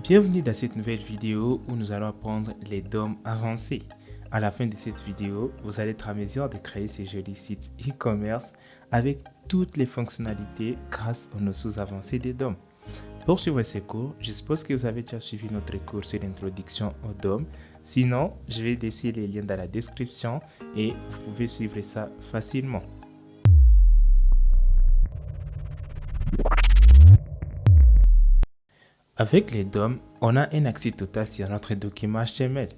Bienvenue dans cette nouvelle vidéo où nous allons apprendre les DOM avancés. À la fin de cette vidéo, vous allez être en mesure de créer ces jolis sites e-commerce avec toutes les fonctionnalités grâce aux notions avancées des DOM. Pour suivre ces cours, je suppose que vous avez déjà suivi notre cours sur l'introduction aux DOM. Sinon, je vais laisser les liens dans la description et vous pouvez suivre ça facilement. Avec les DOM, on a un accès total sur notre document HTML.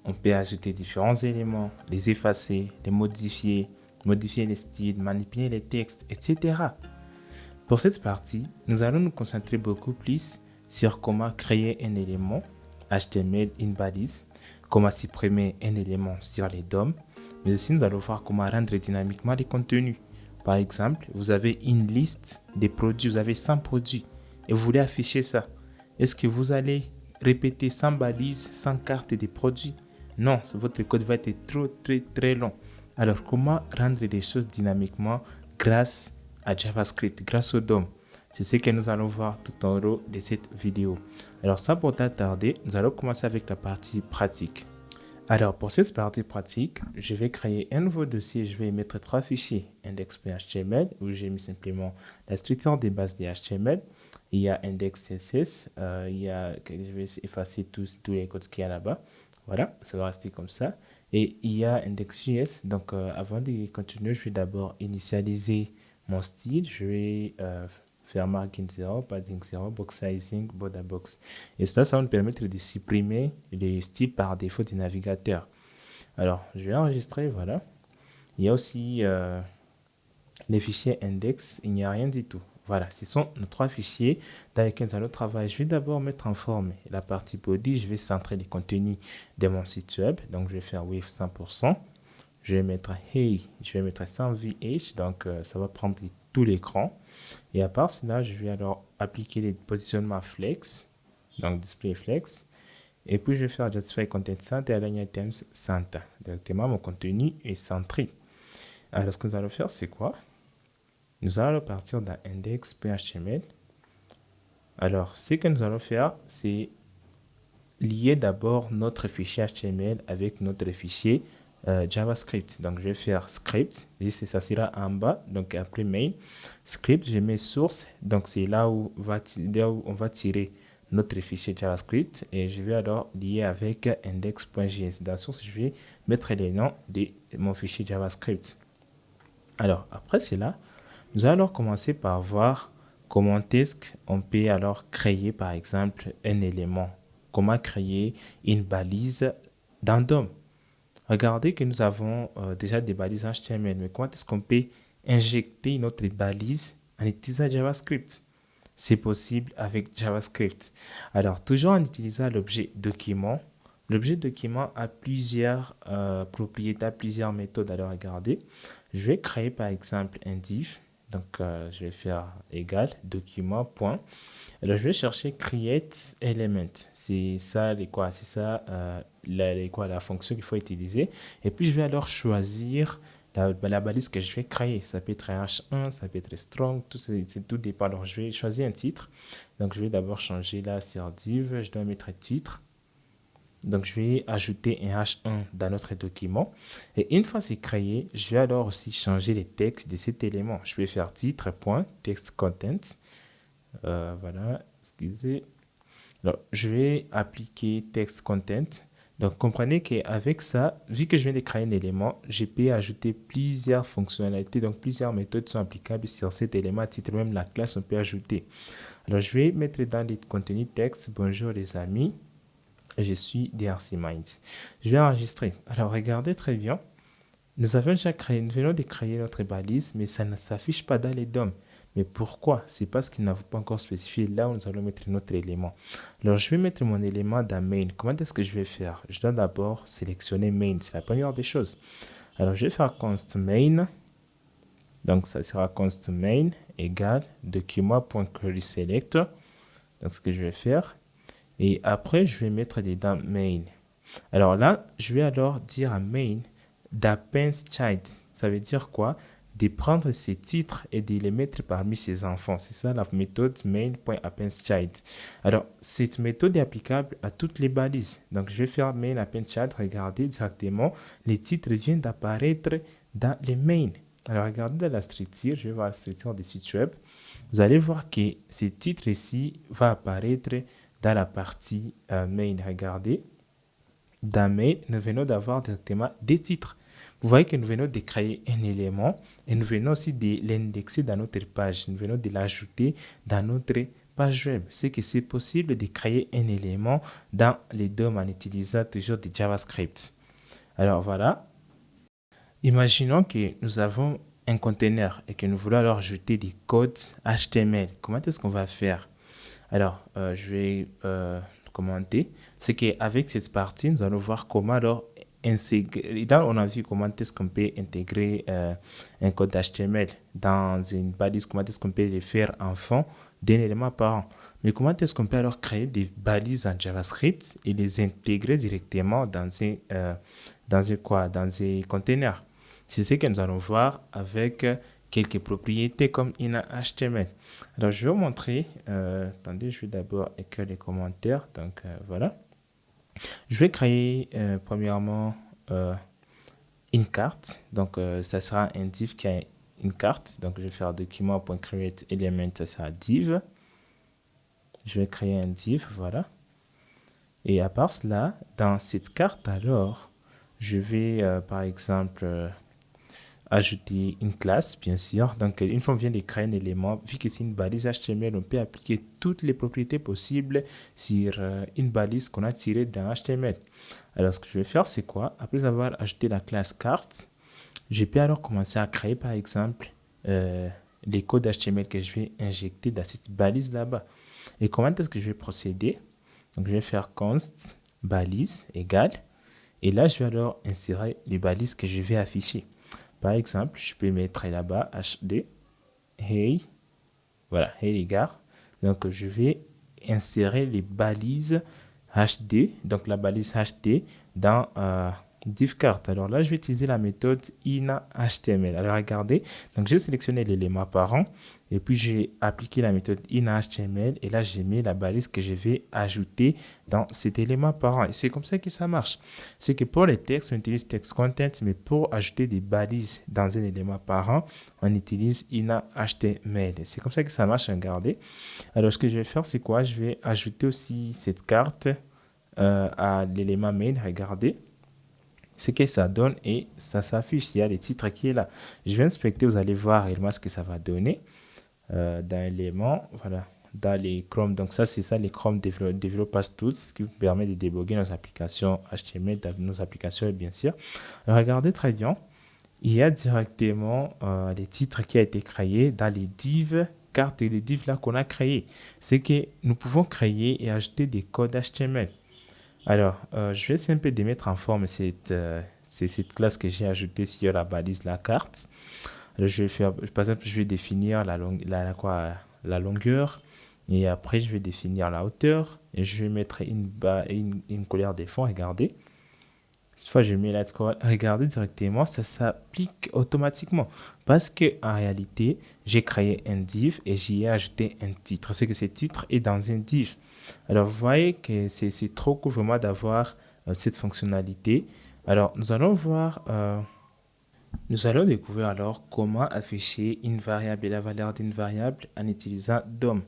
On peut ajouter différents éléments, les effacer, les modifier les styles, manipuler les textes, etc. Pour cette partie, nous allons nous concentrer beaucoup plus sur comment créer un élément HTML, une balise, comment supprimer un élément sur les DOM, mais aussi nous allons voir comment rendre dynamiquement les contenus. Par exemple, vous avez une liste des produits, vous avez 100 produits et vous voulez afficher ça. Est-ce que vous allez répéter 100 balises, 100 cartes des produits? Non, votre code va être très long. Alors, comment rendre les choses dynamiquement grâce à JavaScript, grâce au DOM? C'est ce que nous allons voir tout en haut de cette vidéo. Alors, sans pour tarder, nous allons commencer avec la partie pratique. Alors, pour cette partie pratique, je vais créer un nouveau dossier. Je vais mettre 3 fichiers index.html où j'ai mis simplement la structure des bases de HTML. Il y a index.css, je vais effacer tous les codes qu'il y a là-bas. Voilà, ça va rester comme ça. Et il y a index.js. Donc, avant de continuer, je vais d'abord initialiser mon style. Je vais faire margin 0, padding 0, box sizing, border box. Et ça va nous permettre de supprimer les styles par défaut du navigateur. Alors, je vais enregistrer, voilà. Il y a aussi les fichiers index, il n'y a rien du tout. Voilà, ce sont nos 3 fichiers dans lesquels nous allons travailler. Je vais d'abord mettre en forme la partie body. Je vais centrer les contenus de mon site web. Donc, je vais faire width 100%. Je vais mettre hey, je vais mettre 100 VH. Donc, ça va prendre tout l'écran. Et à part cela, je vais alors appliquer les positionnements flex. Donc, display flex. Et puis, je vais faire justify content center et align items center. Directement, mon contenu est centré. Alors, ce que nous allons faire, c'est quoi? Nous allons partir dans index.html. Alors, ce que nous allons faire, c'est lier d'abord notre fichier HTML avec notre fichier JavaScript. Donc, je vais faire script. Ici, ça sera en bas. Donc, après main, script, je mets source. Donc, c'est là où on va tirer notre fichier JavaScript. Et je vais alors lier avec index.js. Dans la source, je vais mettre les noms de mon fichier JavaScript. Alors, après cela, nous allons commencer par voir comment est-ce qu'on peut alors créer par exemple un élément. Comment créer une balise dans DOM. Regardez que nous avons déjà des balises HTML, mais comment est-ce qu'on peut injecter notre balise en utilisant JavaScript? C'est possible avec JavaScript. Alors, toujours en utilisant l'objet document. L'objet document a plusieurs propriétés, plusieurs méthodes. Alors, regardez. Je vais créer par exemple un div. Donc, je vais faire égal document point. Alors, je vais chercher create element. C'est ça la fonction qu'il faut utiliser. Et puis, je vais alors choisir la balise que je vais créer. Ça peut être H1, ça peut être strong, tout dépend. Alors, je vais choisir un titre. Donc, je vais d'abord changer là sur div. Je dois mettre titre. Donc, je vais ajouter un H1 dans notre document. Et une fois c'est créé, je vais alors aussi changer les textes de cet élément. Je vais faire titre, point, text content. Voilà, excusez. Alors, je vais appliquer text content. Donc, comprenez qu'avec ça, vu que je viens de créer un élément, je peux ajouter plusieurs fonctionnalités. Donc, plusieurs méthodes sont applicables sur cet élément. À titre même, la classe, on peut ajouter. Alors, je vais mettre dans les contenus texte, bonjour les amis. Je suis DRC Minds. Je vais enregistrer. Alors, regardez très bien. Nous venons de créer notre balise, mais ça ne s'affiche pas dans les DOM. Mais pourquoi? C'est parce qu'il n'a pas encore spécifié là où nous allons mettre notre élément. Alors, je vais mettre mon élément dans main. Comment est-ce que je vais faire? Je dois d'abord sélectionner main. C'est la première des choses. Alors, je vais faire const main. Donc, ça sera const main égale document.querySelect. Donc, ce que je vais faire. Et après, je vais mettre dedans main. Alors là, je vais alors dire à main d'append child. Ça veut dire quoi? de prendre ces titres et de les mettre parmi ses enfants. C'est ça la méthode main.appendChild. Alors, cette méthode est applicable à toutes les balises. Donc, je vais faire main.appendChild. Regardez directement, les titres viennent d'apparaître dans les main. Alors, regardez dans la structure, je vais voir la structure des sites web. Vous allez voir que ce titre ici va apparaître dans la partie main. Regardez, dans main, nous venons d'avoir directement des titres. Vous voyez que nous venons de créer un élément et nous venons aussi de l'indexer dans notre page. Nous venons de l'ajouter dans notre page web. C'est que c'est possible de créer un élément dans les DOM en utilisant toujours du JavaScript. Alors voilà. Imaginons que nous avons un conteneur et que nous voulons alors ajouter des codes HTML. Comment est-ce qu'on va faire? Alors, je vais commenter. C'est qu'avec cette partie, nous allons voir comment alors intégrer. On a vu comment est-ce qu'on peut intégrer un code HTML dans une balise, comment est-ce qu'on peut les faire en fond d'un élément parent. Mais comment est-ce qu'on peut alors créer des balises en JavaScript et les intégrer directement dans un conteneur? C'est ce que nous allons voir avec quelques propriétés comme inner.html. Alors, je vais vous montrer. Attendez, je vais d'abord écrire les commentaires. Donc, voilà. Je vais créer premièrement une carte. Donc, ça sera un div qui a une carte. Donc, je vais faire document.createElement, ça sera div. Je vais créer un div, voilà. Et à part cela, dans cette carte, alors, je vais, par exemple, ajouter une classe, bien sûr. Donc, une fois qu'on vient de créer un élément, vu que c'est une balise HTML, on peut appliquer toutes les propriétés possibles sur une balise qu'on a tirée dans HTML. Alors, ce que je vais faire, c'est quoi? Après avoir ajouté la classe carte, je peux alors commencer à créer, par exemple, les codes HTML que je vais injecter dans cette balise là-bas. Et comment est-ce que je vais procéder? Donc, je vais faire const balise égale. Et là, je vais alors insérer les balises que je vais afficher. Par exemple, je peux mettre là-bas HD, hey, voilà, hey les gars. Donc, je vais insérer les balises HD, donc la balise HD dans divCart. Alors là, je vais utiliser la méthode inner.html. Alors, regardez, donc j'ai sélectionné l'élément parent et puis j'ai appliqué la méthode inner.html et là, j'ai mis la balise que je vais ajouter dans cet élément parent. Et c'est comme ça que ça marche. C'est que pour les textes, on utilise text content, mais pour ajouter des balises dans un élément parent, on utilise inner.html. C'est comme ça que ça marche. Regardez. Alors, ce que je vais faire, c'est quoi? Je vais ajouter aussi cette carte à l'élément main. Regardez ce que ça donne et ça s'affiche. Il y a les titres qui est là. Je vais inspecter, vous allez voir réellement ce que ça va donner dans l'élément. Voilà, dans les Chrome. Donc ça, c'est ça les Chrome Developers Tools qui vous permet de débugger nos applications HTML, nos applications bien sûr. Alors, regardez très bien. Il y a directement les titres qui a été créés dans les divs cartes et les divs là qu'on a créés. C'est que nous pouvons créer et ajouter des codes HTML. Alors, je vais simplement mettre en forme cette classe que j'ai ajoutée sur la balise la carte. Alors, je vais faire, par exemple, je vais définir la longueur et après, je vais définir la hauteur et je vais mettre une couleur de fond. Regardez. Cette fois, je mets la scroll. Regardez directement, ça s'applique automatiquement parce que en réalité, j'ai créé un div et j'y ai ajouté un titre. C'est que ce titre est dans un div. Alors, vous voyez que c'est trop cool vraiment d'avoir cette fonctionnalité. Alors, nous allons voir, nous allons découvrir alors comment afficher une variable et la valeur d'une variable en utilisant DOM.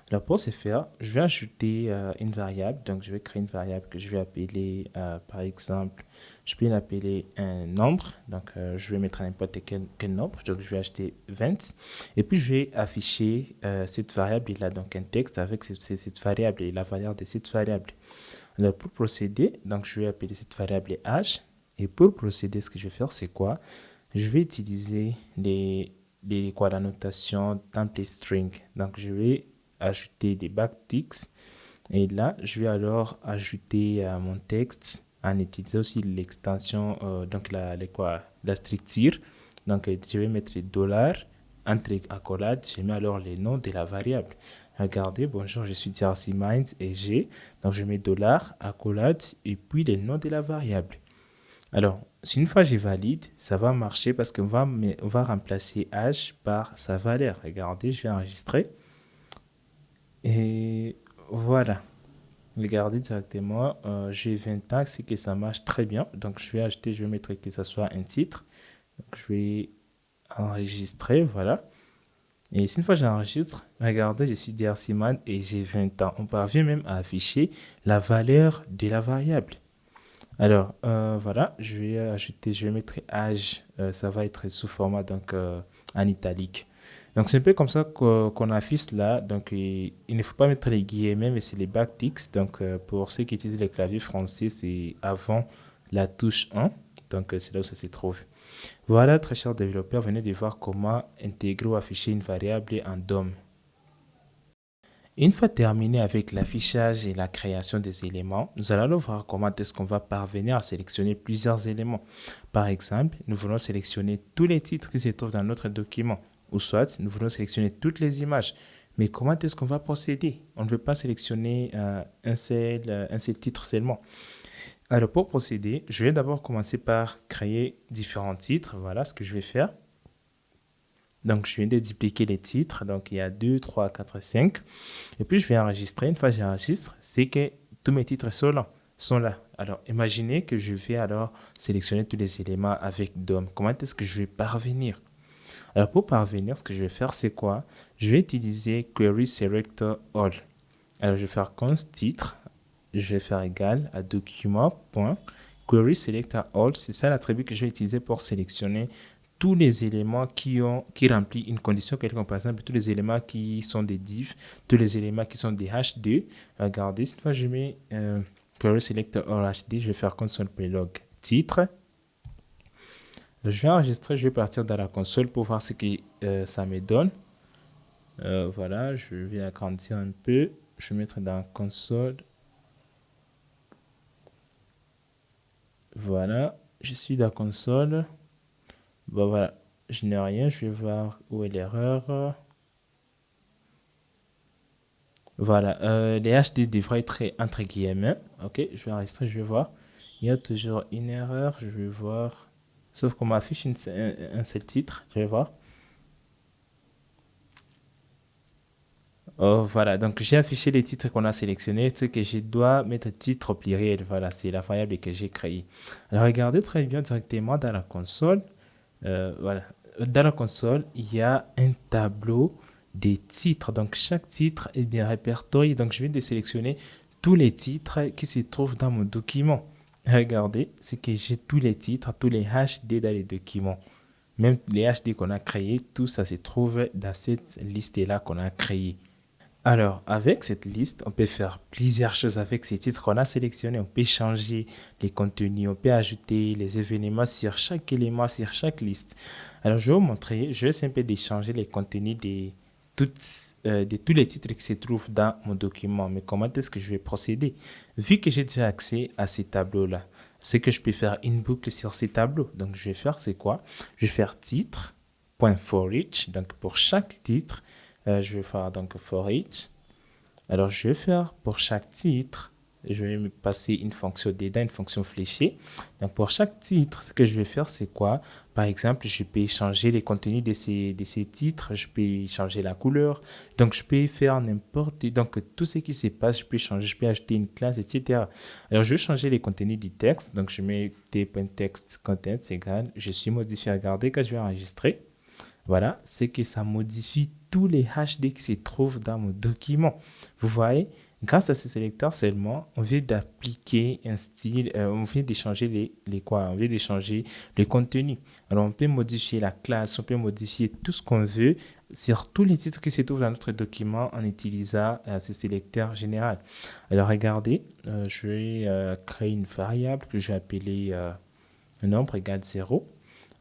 Alors, pour ce faire, je vais ajouter une variable. Donc, je vais créer une variable que je vais appeler, par exemple, je peux l'appeler un nombre. Donc, je vais mettre n'importe quel nombre. Donc, je vais acheter 20. Et puis, je vais afficher cette variable. Il a donc un texte avec cette variable et la valeur de cette variable. Alors, pour procéder, donc, je vais appeler cette variable âge. Et pour procéder, ce que je vais faire, c'est quoi? Je vais utiliser la notation template string. Donc, je vais ajouter des backticks. Et là, je vais alors ajouter mon texte en utilisant aussi l'extension, donc la structure. Donc, je vais mettre $ entre accolades. Je mets alors les noms de la variable. Regardez, bonjour, je suis Darcy Minds et j'ai. Donc, je mets $, accolade et puis les noms de la variable. Alors, si une fois je valide, ça va marcher parce on va remplacer âge par sa valeur. Regardez, je vais enregistrer. Et voilà. Regardez directement, j'ai 20 ans, c'est que ça marche très bien. Donc, je vais mettre que ça soit un titre. Donc, je vais enregistrer, voilà. Et une fois que j'enregistre, regardez, je suis Dersiman et j'ai 20 ans. On parvient même à afficher la valeur de la variable. Alors, voilà, je vais mettre âge, ça va être sous format donc en italique. Donc, c'est un peu comme ça qu'on affiche là. Donc, il ne faut pas mettre les guillemets, mais c'est les backticks. Donc, pour ceux qui utilisent les claviers français, c'est avant la touche 1. Donc, c'est là où ça se trouve. Voilà, très chers développeurs, venez de voir comment intégrer ou afficher une variable en DOM. Une fois terminé avec l'affichage et la création des éléments, nous allons voir comment est-ce qu'on va parvenir à sélectionner plusieurs éléments. Par exemple, nous voulons sélectionner tous les titres qui se trouvent dans notre document, ou soit nous voulons sélectionner toutes les images. Mais comment est-ce qu'on va procéder? On ne veut pas sélectionner un seul titre seulement. Alors pour procéder, je vais d'abord commencer par créer différents titres. Voilà ce que je vais faire. Donc, je viens de dupliquer les titres. Donc, il y a 2, 3, 4, 5. Et puis, je vais enregistrer. Une fois que j'enregistre, c'est que tous mes titres sont là. Alors, imaginez que je vais alors sélectionner tous les éléments avec DOM. Comment est-ce que je vais parvenir? Alors, pour parvenir, ce que je vais faire, c'est quoi? Je vais utiliser Query Selector All. Alors, je vais faire const titre. Je vais faire égal à document.query selector all. C'est ça l'attribut que je vais utiliser pour sélectionner tous les éléments qui remplissent une condition quelconque. Par exemple, tous les éléments qui sont des divs, tous les éléments qui sont des HD. Regardez, cette fois, je mets query selector all HD. Je vais faire console.log titre. Je vais enregistrer, je vais partir dans la console pour voir ce que ça me donne. Voilà, je vais agrandir un peu. Je vais mettre dans la console. Voilà, je suis dans la console. Bon, voilà, je n'ai rien. Je vais voir où est l'erreur. Voilà, les HD devraient être entre guillemets. Ok, je vais enregistrer, je vais voir. Il y a toujours une erreur, je vais voir. Sauf qu'on m'affiche un seul titre, je vais voir. Oh, voilà, donc j'ai affiché les titres qu'on a sélectionnés, ce que je dois mettre titre au pluriel. Voilà, c'est la variable que j'ai créée. Alors regardez très bien directement dans la console. Voilà. Dans la console, il y a un tableau des titres. Donc, chaque titre est bien répertorié. Donc, je vais sélectionner tous les titres qui se trouvent dans mon document. Regardez, c'est que j'ai tous les titres, tous les HD dans les documents. Même les HD qu'on a créés, tout ça se trouve dans cette liste-là qu'on a créée. Alors, avec cette liste, on peut faire plusieurs choses avec ces titres qu'on a sélectionnés. On peut changer les contenus, on peut ajouter les événements sur chaque élément, sur chaque liste. Alors, je vais vous montrer, je vais simplement changer les contenus de tous les titres qui se trouvent dans mon document. Mais comment est-ce que je vais procéder? Vu que j'ai déjà accès à ces tableaux-là, c'est que je peux faire une boucle sur ces tableaux. Donc, je vais faire, c'est quoi? Je vais faire titre.forEach. Donc, pour chaque titre, je vais faire donc for each. Alors, je vais faire pour chaque titre, je vais me passer une fonction dedans, une fonction fléchée. Donc, pour chaque titre, ce que je vais faire, c'est quoi? Par exemple, je peux changer les contenus de ces titres, je peux changer la couleur. Donc, je peux faire n'importe... Donc, tout ce qui se passe, je peux changer, je peux ajouter une classe, etc. Alors, je vais changer les contenus du texte. Donc, je mets t.text content, c'est égal. Je suis modifié. Regardez quand je vais enregistrer. Voilà, c'est que ça modifie tous les HD qui se trouvent dans mon document. Vous voyez, grâce à ce sélecteur seulement, on vient d'appliquer un style, on vient d'échanger on vient d'échanger le contenu. Alors, on peut modifier la classe, on peut modifier tout ce qu'on veut sur tous les titres qui se trouvent dans notre document en utilisant ce sélecteur général. Alors, regardez, je vais créer une variable que je vais appeler nombre égale 0.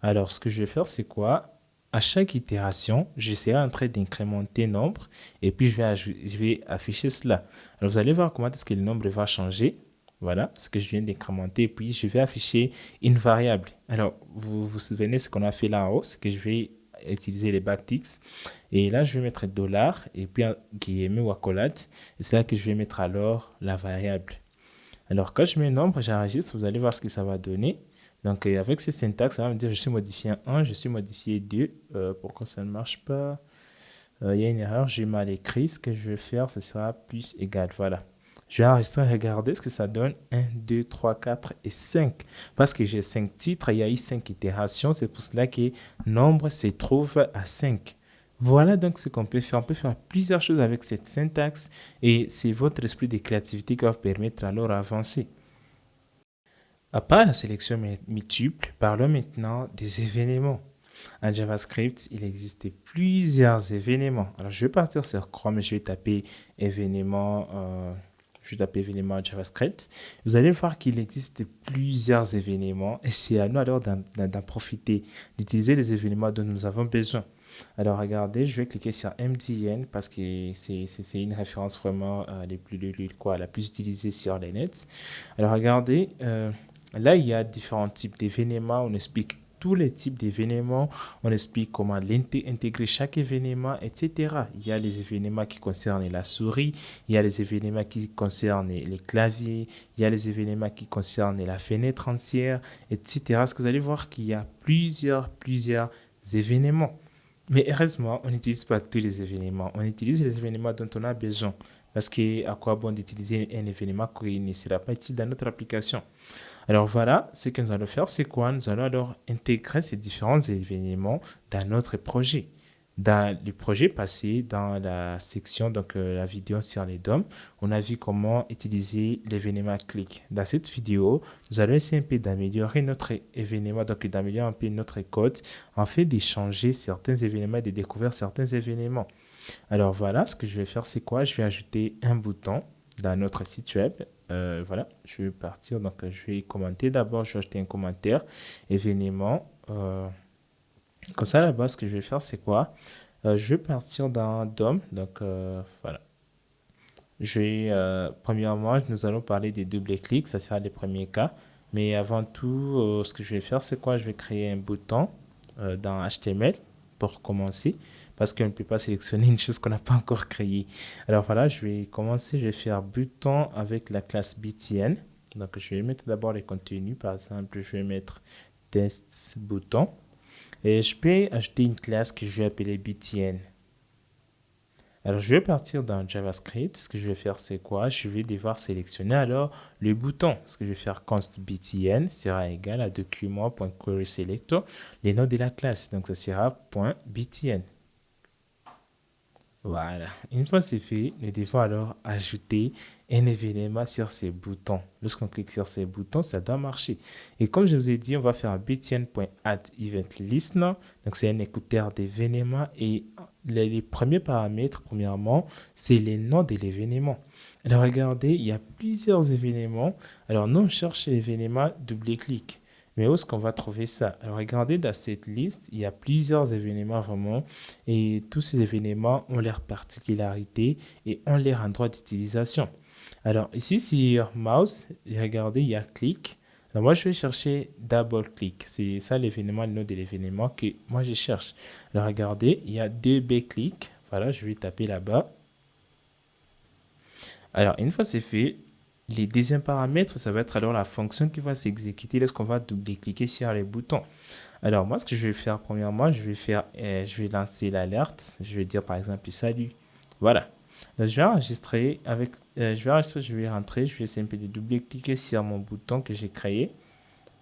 Alors, ce que je vais faire, c'est quoi? À chaque itération, je serai en train d'incrémenter nombre et puis je vais afficher cela. Alors, vous allez voir comment est-ce que le nombre va changer. Voilà ce que je viens d'incrémenter. Et puis, je vais afficher une variable. Alors, vous vous souvenez ce qu'on a fait là en haut, c'est que je vais utiliser les backticks. Et là, je vais mettre $ et puis un guillemets ou accolade. Et c'est là que je vais mettre alors la variable. Alors, quand je mets nombre, j'enregistre, vous allez voir ce que ça va donner. Donc, avec ces syntaxes, ça va me dire je suis modifié 1, je suis modifié 2. Pourquoi ça ne marche pas? Il y a une erreur, j'ai mal écrit. Ce que je vais faire, ce sera plus égal. Voilà. Je vais enregistrer, regarder ce que ça donne. 1, 2, 3, 4 et 5. Parce que j'ai 5 titres, il y a eu 5 itérations. C'est pour cela que nombre se trouve à 5. Voilà donc ce qu'on peut faire. On peut faire plusieurs choses avec cette syntaxe et c'est votre esprit de créativité qui va vous permettre alors d'avancer. À part la sélection multiple, parlons maintenant des événements. En JavaScript, il existe plusieurs événements. Alors, je vais partir sur Chrome et je vais taper événement JavaScript. Vous allez voir qu'il existe plusieurs événements et c'est à nous alors d'en profiter, d'utiliser les événements dont nous avons besoin. Alors, regardez, je vais cliquer sur MDN parce que c'est une référence vraiment la plus utilisée sur les nets. Alors, regardez, là, il y a différents types d'événements. On explique tous les types d'événements. On explique comment intégrer chaque événement, etc. Il y a les événements qui concernent la souris. Il y a les événements qui concernent les claviers. Il y a les événements qui concernent la fenêtre entière, etc. Est-ce que vous allez voir qu'il y a plusieurs événements. Mais heureusement, on n'utilise pas tous les événements. On utilise les événements dont on a besoin. Parce que à quoi bon d'utiliser un événement qui ne sera pas utile dans notre application? Alors voilà, ce que nous allons faire, c'est quoi? Nous allons alors intégrer ces différents événements dans notre projet. Dans le projet passé, dans la section, donc la vidéo sur les DOM, on a vu comment utiliser l'événement click. Dans cette vidéo, nous allons essayer un peu d'améliorer notre événement, donc d'améliorer un peu notre code, en fait d'échanger certains événements et de découvrir certains événements. Alors voilà, ce que je vais faire, c'est quoi? Je vais ajouter un bouton dans notre site web. Voilà, je vais partir. Donc, je vais commenter d'abord. Je vais ajouter un commentaire, événement. Comme ça, là-bas, ce que je vais faire, c'est quoi? Je vais partir dans DOM. Donc, voilà. Premièrement, nous allons parler des double-clics. Ça sera les premiers cas. Mais avant tout, ce que je vais faire, c'est quoi? Je vais créer un bouton dans HTML pour commencer parce qu'on ne peut pas sélectionner une chose qu'on n'a pas encore créée. Alors voilà, je vais commencer, je vais faire bouton avec la classe btn. Donc je vais mettre d'abord les contenus, par exemple, je vais mettre test bouton et je peux ajouter une classe que je vais appeler btn. Alors, je vais partir dans JavaScript. Ce que je vais faire, c'est quoi? Je vais devoir sélectionner alors le bouton. Ce que je vais faire, const btn sera égal à document.querySelector, les noms de la classe. Donc, ça sera .btn. Voilà. Une fois c'est fait, nous devons alors ajouter un événement sur ces boutons. Lorsqu'on clique sur ces boutons, ça doit marcher. Et comme je vous ai dit, on va faire un btn.addEventListener. Donc, c'est un écouteur d'événements. Et les premiers paramètres, premièrement, c'est les noms de l'événement. Alors, regardez, il y a plusieurs événements. Alors, nous, on cherche l'événement double-clic. Mais où est-ce qu'on va trouver ça? Alors, regardez dans cette liste, il y a plusieurs événements vraiment. Et tous ces événements ont leurs particularités et ont leur endroit d'utilisation. Alors, ici, sur mouse, regardez, il y a click. Alors, moi, je vais chercher double click. C'est ça l'événement, le nom de l'événement que moi, je cherche. Alors, regardez, il y a 2B click. Voilà, je vais taper là-bas. Alors, une fois c'est fait, les deuxièmes paramètres, ça va être alors la fonction qui va s'exécuter lorsqu'on va double-cliquer sur les boutons. Alors, moi, ce que je vais faire, premièrement, je vais lancer l'alerte. Je vais dire, par exemple, salut. Voilà. Donc, je vais enregistrer je vais rentrer, je vais essayer un peu de double-cliquer sur mon bouton que j'ai créé.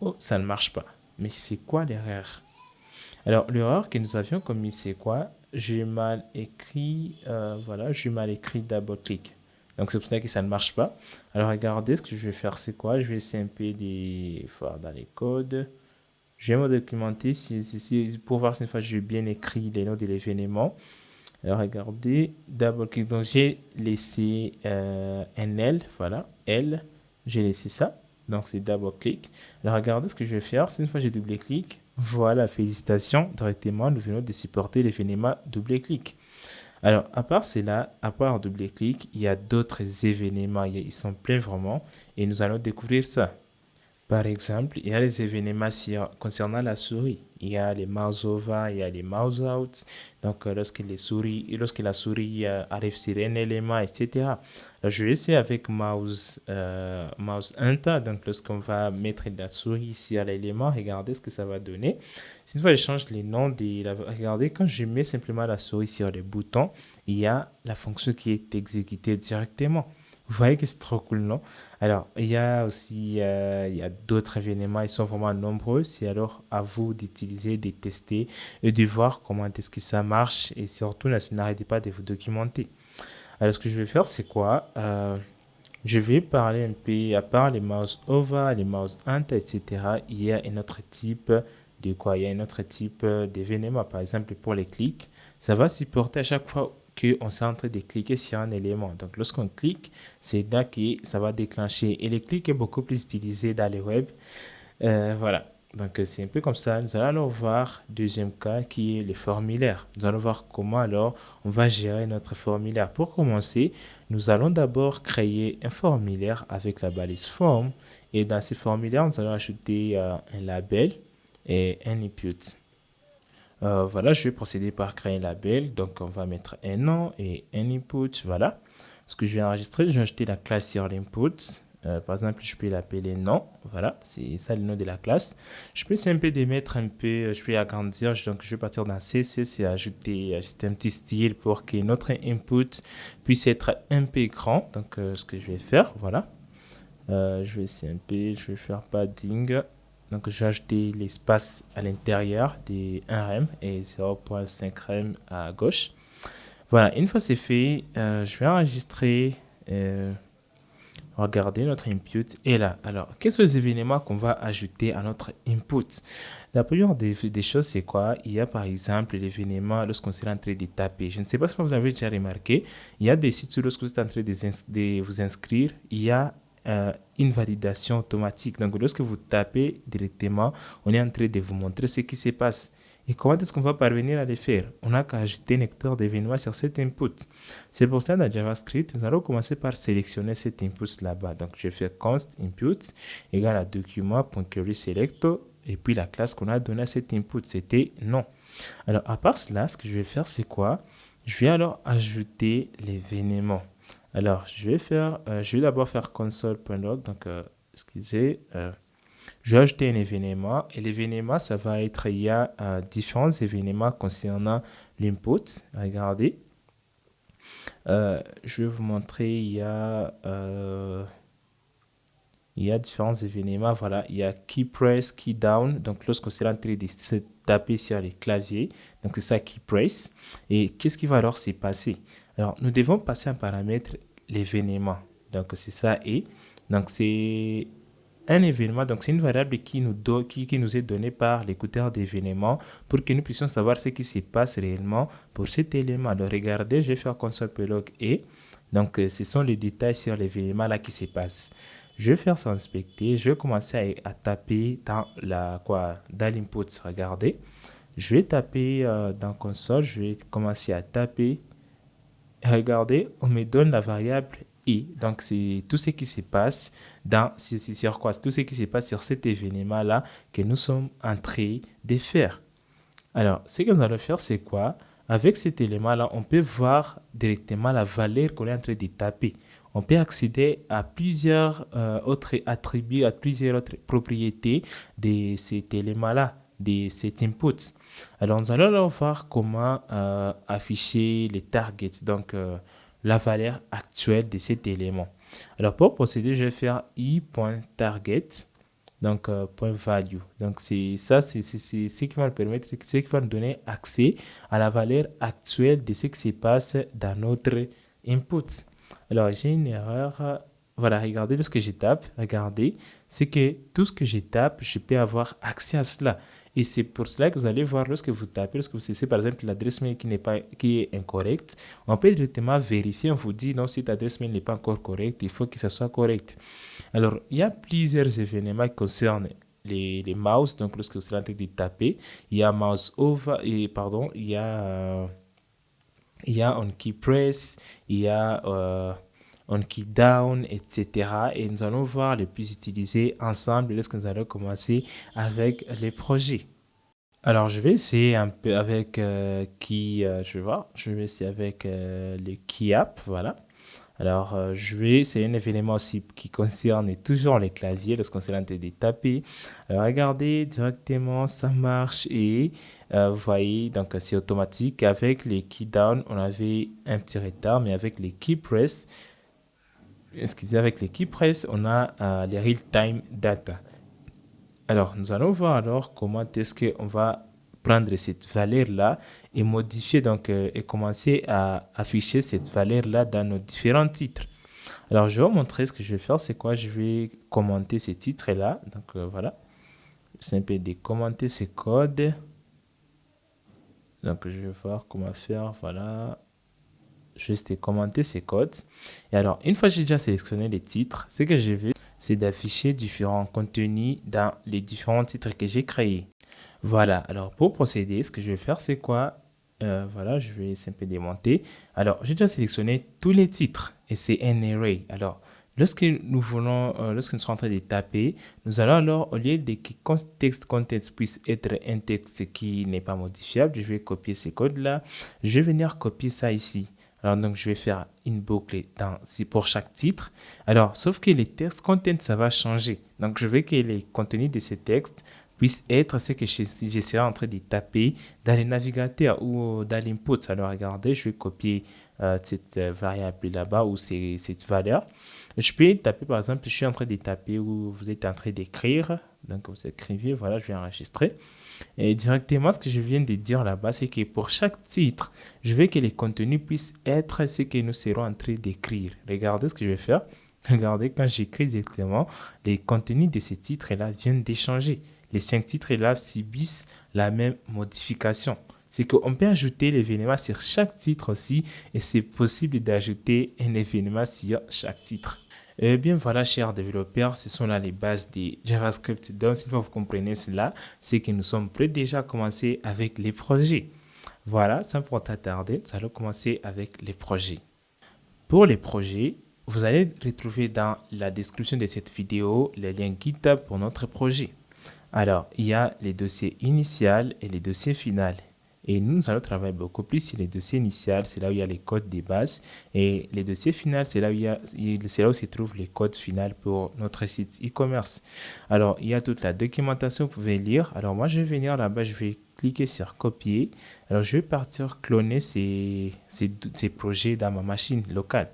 Oh, ça ne marche pas. Mais c'est quoi l'erreur? Alors, l'erreur que nous avions commis, c'est quoi? J'ai mal écrit, voilà, j'ai mal écrit double-click. Donc, c'est pour ça que ça ne marche pas. Alors, regardez, ce que je vais faire, c'est quoi? Je vais essayer un peu de faire dans les codes. Je vais me documenter pour voir si une fois j'ai bien écrit les noms de l'événement. Alors, regardez, double click. Donc, j'ai laissé un L, voilà, L, j'ai laissé ça. Donc, c'est double click. Alors, regardez ce que je vais faire. C'est une fois que j'ai double clic, voilà, félicitations, directement, nous venons de supporter l'événement double clic. Alors, à part cela, à part double clic, il y a d'autres événements. Ils sont pleins vraiment et nous allons découvrir ça. Par exemple, il y a les événements concernant la souris. Il y a les mouse over, il y a les mouse out. Donc, lorsque la souris arrive sur un élément, etc. Alors, je vais essayer avec mouse enter. Donc, lorsqu'on va mettre la souris ici à l'élément, regardez ce que ça va donner. Une fois, je change les noms regardez, quand je mets simplement la souris sur les boutons, il y a la fonction qui est exécutée directement. Vous voyez que c'est trop cool, non? Alors, il y a aussi il y a d'autres événements, ils sont vraiment nombreux. C'est alors à vous d'utiliser, de tester et de voir comment est-ce que ça marche. Et surtout, n'arrêtez pas de vous documenter. Alors, ce que je vais faire, c'est quoi? Je vais parler un peu, à part les mouse over, les mouse int, etc. Il y a un autre type de quoi? Il y a un autre type d'événement. Par exemple, pour les clics, ça va supporter à chaque fois qu'on est en train de cliquer sur un élément. Donc, lorsqu'on clique, c'est là que ça va déclencher. Et les clics est beaucoup plus utilisé dans les web. Voilà. Donc, c'est un peu comme ça. Nous allons alors voir deuxième cas qui est le formulaire. Nous allons voir comment alors on va gérer notre formulaire. Pour commencer, nous allons d'abord créer un formulaire avec la balise form. Et dans ce formulaire, nous allons ajouter un label et un input. Voilà, je vais procéder par créer un label. Donc, on va mettre un nom et un input. Voilà. Ce que je vais enregistrer, je vais ajouter la classe sur l'input. Par exemple, je peux l'appeler nom. Voilà, c'est ça le nom de la classe. Je peux simplement mettre un peu, je peux agrandir. Donc, je vais partir dans CSS et ajouter juste un petit style pour que notre input puisse être un peu grand. Donc, ce que je vais faire, voilà. Je vais essayer un peu, je vais faire padding. Donc, je vais ajouter l'espace à l'intérieur des 1 rem et 0.5 rem à gauche. Voilà, une fois c'est fait, je vais enregistrer, regarder notre input est là. Alors, quels sont les événements qu'on va ajouter à notre input? La première des choses, c'est quoi? Il y a par exemple l'événement lorsqu'on est en train de taper. Je ne sais pas si vous avez déjà remarqué, il y a des sites où lorsque vous êtes en train de vous inscrire, il y a une validation automatique. Donc, lorsque vous tapez directement, on est en train de vous montrer ce qui se passe. Et comment est-ce qu'on va parvenir à le faire? On n'a qu'à ajouter un vecteur d'événement sur cet input. C'est pour cela, dans JavaScript, nous allons commencer par sélectionner cet input là-bas. Donc, je fais const input égale à document.querySelect et puis la classe qu'on a donnée à cet input, c'était non. Alors, à part cela, ce que je vais faire, c'est quoi? Je vais alors ajouter l'événement. Alors, je vais d'abord faire console.log. Donc, excusez, je vais ajouter un événement. Et l'événement, ça va être, il y a différents événements concernant l'input. Regardez. Je vais vous montrer, il y a différents événements. Voilà, il y a key press, key down. Donc, lorsqu'on est en train de se taper sur les claviers, donc c'est ça key press. Et qu'est-ce qui va alors se passer? Alors, nous devons passer un paramètre l'événement. Donc, c'est ça et. Donc, c'est un événement. Donc, c'est une variable qui nous est donnée par l'écouteur d'événements pour que nous puissions savoir ce qui se passe réellement pour cet élément. Alors, regardez, je vais faire console.log et. Donc, ce sont les détails sur l'événement là qui se passe. Je vais faire ça inspecter. Je vais commencer à taper dans l'input. Regardez. Je vais taper dans console. Je vais commencer à taper. Regardez, on me donne la variable i. Donc, c'est tout ce qui se passe sur quoi? Tout ce qui se passe sur cet événement-là que nous sommes en train de faire. Alors, ce que nous allons faire, c'est quoi? Avec cet élément-là, on peut voir directement la valeur qu'on est en train de taper. On peut accéder à plusieurs autres attributs, à plusieurs autres propriétés de cet élément-là, de cet input. Alors, nous allons voir comment afficher les targets, donc la valeur actuelle de cet élément. Alors, pour procéder, je vais faire i.target, donc point value. Donc, c'est ce qui va nous permettre, ce qui va nous donner accès à la valeur actuelle de ce qui se passe dans notre input. Alors, j'ai une erreur. Voilà, regardez ce que je tape. Regardez, c'est que tout ce que je tape, je peux avoir accès à cela. Et c'est pour cela que vous allez voir lorsque vous tapez, lorsque vous cessez par exemple l'adresse mail qui est incorrecte, on peut directement vérifier, on vous dit non, cette adresse mail n'est pas encore correcte, il faut que ça soit correct. Alors, il y a plusieurs événements qui concernent les mouse, donc lorsque vous êtes en train de taper, il y a mouse over, il y a on key press, il y a on key down, etc. Et nous allons voir les plus utilisés ensemble lorsque nous allons commencer avec les projets. Alors, je vais essayer un peu avec je vais essayer avec les key app, voilà. Alors, c'est un événement aussi qui concerne toujours les claviers lorsqu'on s'est en train de taper. Alors, regardez directement, ça marche et vous voyez, donc c'est automatique. Avec les key down, on avait un petit retard, mais avec les key press, avec les key press, on a les real time data. Alors, nous allons voir alors comment est-ce qu'on va prendre cette valeur-là et modifier et commencer à afficher cette valeur-là dans nos différents titres. Alors, je vais vous montrer ce que je vais faire. C'est quoi? Je vais commenter ces titres-là. Donc, voilà. C'est un peu de commenter ces codes. Donc, je vais voir comment faire. Voilà. Juste commenter ces codes. Et alors, une fois que j'ai déjà sélectionné les titres, ce que je vais, c'est d'afficher différents contenus dans les différents titres que j'ai créés. Voilà, alors pour procéder, ce que je vais faire, c'est quoi? Voilà, je vais un peu démonter. Alors, j'ai déjà sélectionné tous les titres et c'est un array. Alors, lorsque nous sommes en train de taper, nous allons alors, au lieu de que text content puisse être un texte qui n'est pas modifiable, je vais copier ce code-là. Je vais venir copier ça ici. Alors, donc, je vais faire une boucle pour chaque titre. Alors, sauf que les text content, ça va changer. Donc, je veux que les contenus de ces textes puissent être ce que je serai en train de taper dans les navigateurs ou dans l'input. Alors, regardez, je vais copier cette variable là-bas ou cette valeur. Je peux taper, par exemple, je suis en train de taper ou vous êtes en train d'écrire. Donc, vous écrivez, voilà, je vais enregistrer. Et directement, ce que je viens de dire là-bas, c'est que pour chaque titre, je veux que les contenus puissent être ce que nous serons en train d'écrire. Regardez ce que je vais faire. Regardez, quand j'écris directement, les contenus de ces titres-là viennent d'échanger. Les 5 titres-là subissent la même modification. C'est qu'on peut ajouter l'événement sur chaque titre aussi et c'est possible d'ajouter un événement sur chaque titre. Eh bien voilà, chers développeurs, ce sont là les bases de JavaScript. Donc, si vous comprenez cela, c'est que nous sommes prêts déjà à commencer avec les projets. Voilà, sans pour t'attarder, nous allons commencer avec les projets. Pour les projets, vous allez retrouver dans la description de cette vidéo les liens GitHub pour notre projet. Alors, il y a les dossiers initial et les dossiers final. Et nous allons travailler beaucoup plus sur les dossiers initiaux, c'est là où il y a les codes de base. Et les dossiers finaux, c'est là où se trouvent les codes finaux pour notre site e-commerce. Alors, il y a toute la documentation que vous pouvez lire. Alors, moi, je vais venir là-bas, je vais cliquer sur copier. Alors, je vais partir cloner ces projets dans ma machine locale.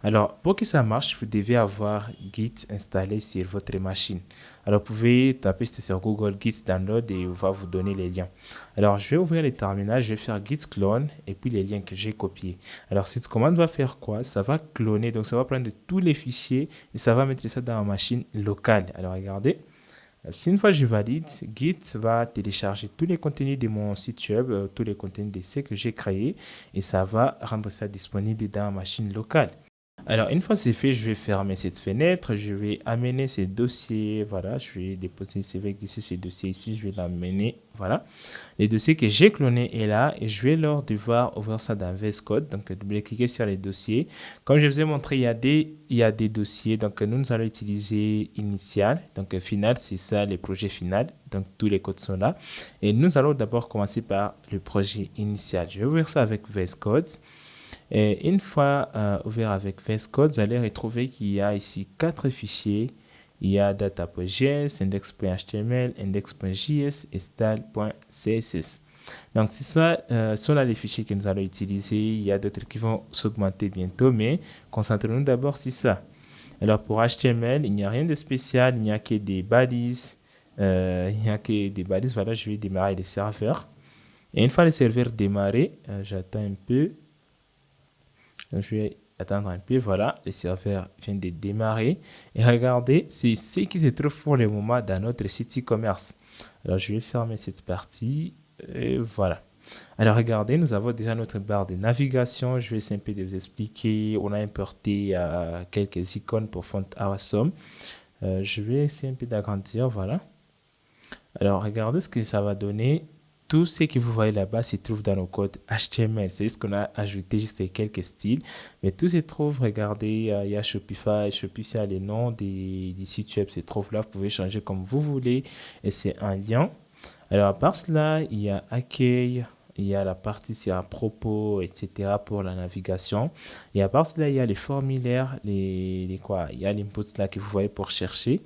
Alors, pour que ça marche, vous devez avoir Git installé sur votre machine. Alors, vous pouvez taper sur Google Git Download et il va vous donner les liens. Alors, je vais ouvrir le terminal, je vais faire Git clone et puis les liens que j'ai copiés. Alors, cette commande va faire quoi? Ça va cloner, donc ça va prendre tous les fichiers et ça va mettre ça dans ma machine locale. Alors, regardez. Si une fois je valide, Git va télécharger tous les contenus de mon site web, tous les contenus d'essai que j'ai créés et ça va rendre ça disponible dans ma machine locale. Alors, une fois c'est fait, je vais fermer cette fenêtre, je vais amener ces dossiers, voilà, je vais déposer ces dossiers ici, je vais l'amener, voilà. Les dossiers que j'ai clonés est là et je vais leur devoir ouvrir ça dans VS Code, donc double-cliquer sur les dossiers. Comme je vous ai montré, il y a des dossiers, donc nous allons utiliser initial, donc final, c'est ça, les projets finaux, donc tous les codes sont là. Et nous allons d'abord commencer par le projet initial. Je vais ouvrir ça avec VS Code. Et une fois ouvert avec VS Code, vous allez retrouver qu'il y a ici 4 fichiers. Il y a data.js, index.html, index.js et style.css. Donc, c'est ça, sont là les fichiers que nous allons utiliser. Il y a d'autres qui vont s'augmenter bientôt, mais concentrons-nous d'abord sur ça. Alors, pour HTML, il n'y a rien de spécial, il n'y a que des balises. Voilà, je vais démarrer les serveurs. Et une fois le serveur démarré, j'attends un peu. Donc, je vais attendre un peu. Voilà, le serveur vient de démarrer. Et regardez, c'est ce qui se trouve pour le moment dans notre site e-commerce. Alors, je vais fermer cette partie. Et voilà. Alors, regardez, nous avons déjà notre barre de navigation. Je vais simplement vous expliquer. On a importé quelques icônes pour Font Awesome. Je vais essayer un peu d'agrandir. Voilà. Alors, regardez ce que ça va donner. tout ce que vous voyez là-bas se trouve dans nos codes HTML. C'est juste qu'on a ajouté juste quelques styles. Mais tout se trouve, regardez, il y a Shopify. Shopify a les noms des sites web se trouvent là. Vous pouvez changer comme vous voulez. Et c'est un lien. Alors, à part cela, il y a accueil, il y a la partie sur à propos, etc. pour la navigation. Et à part cela, il y a les formulaires, quoi, il y a l'input là que vous voyez pour chercher.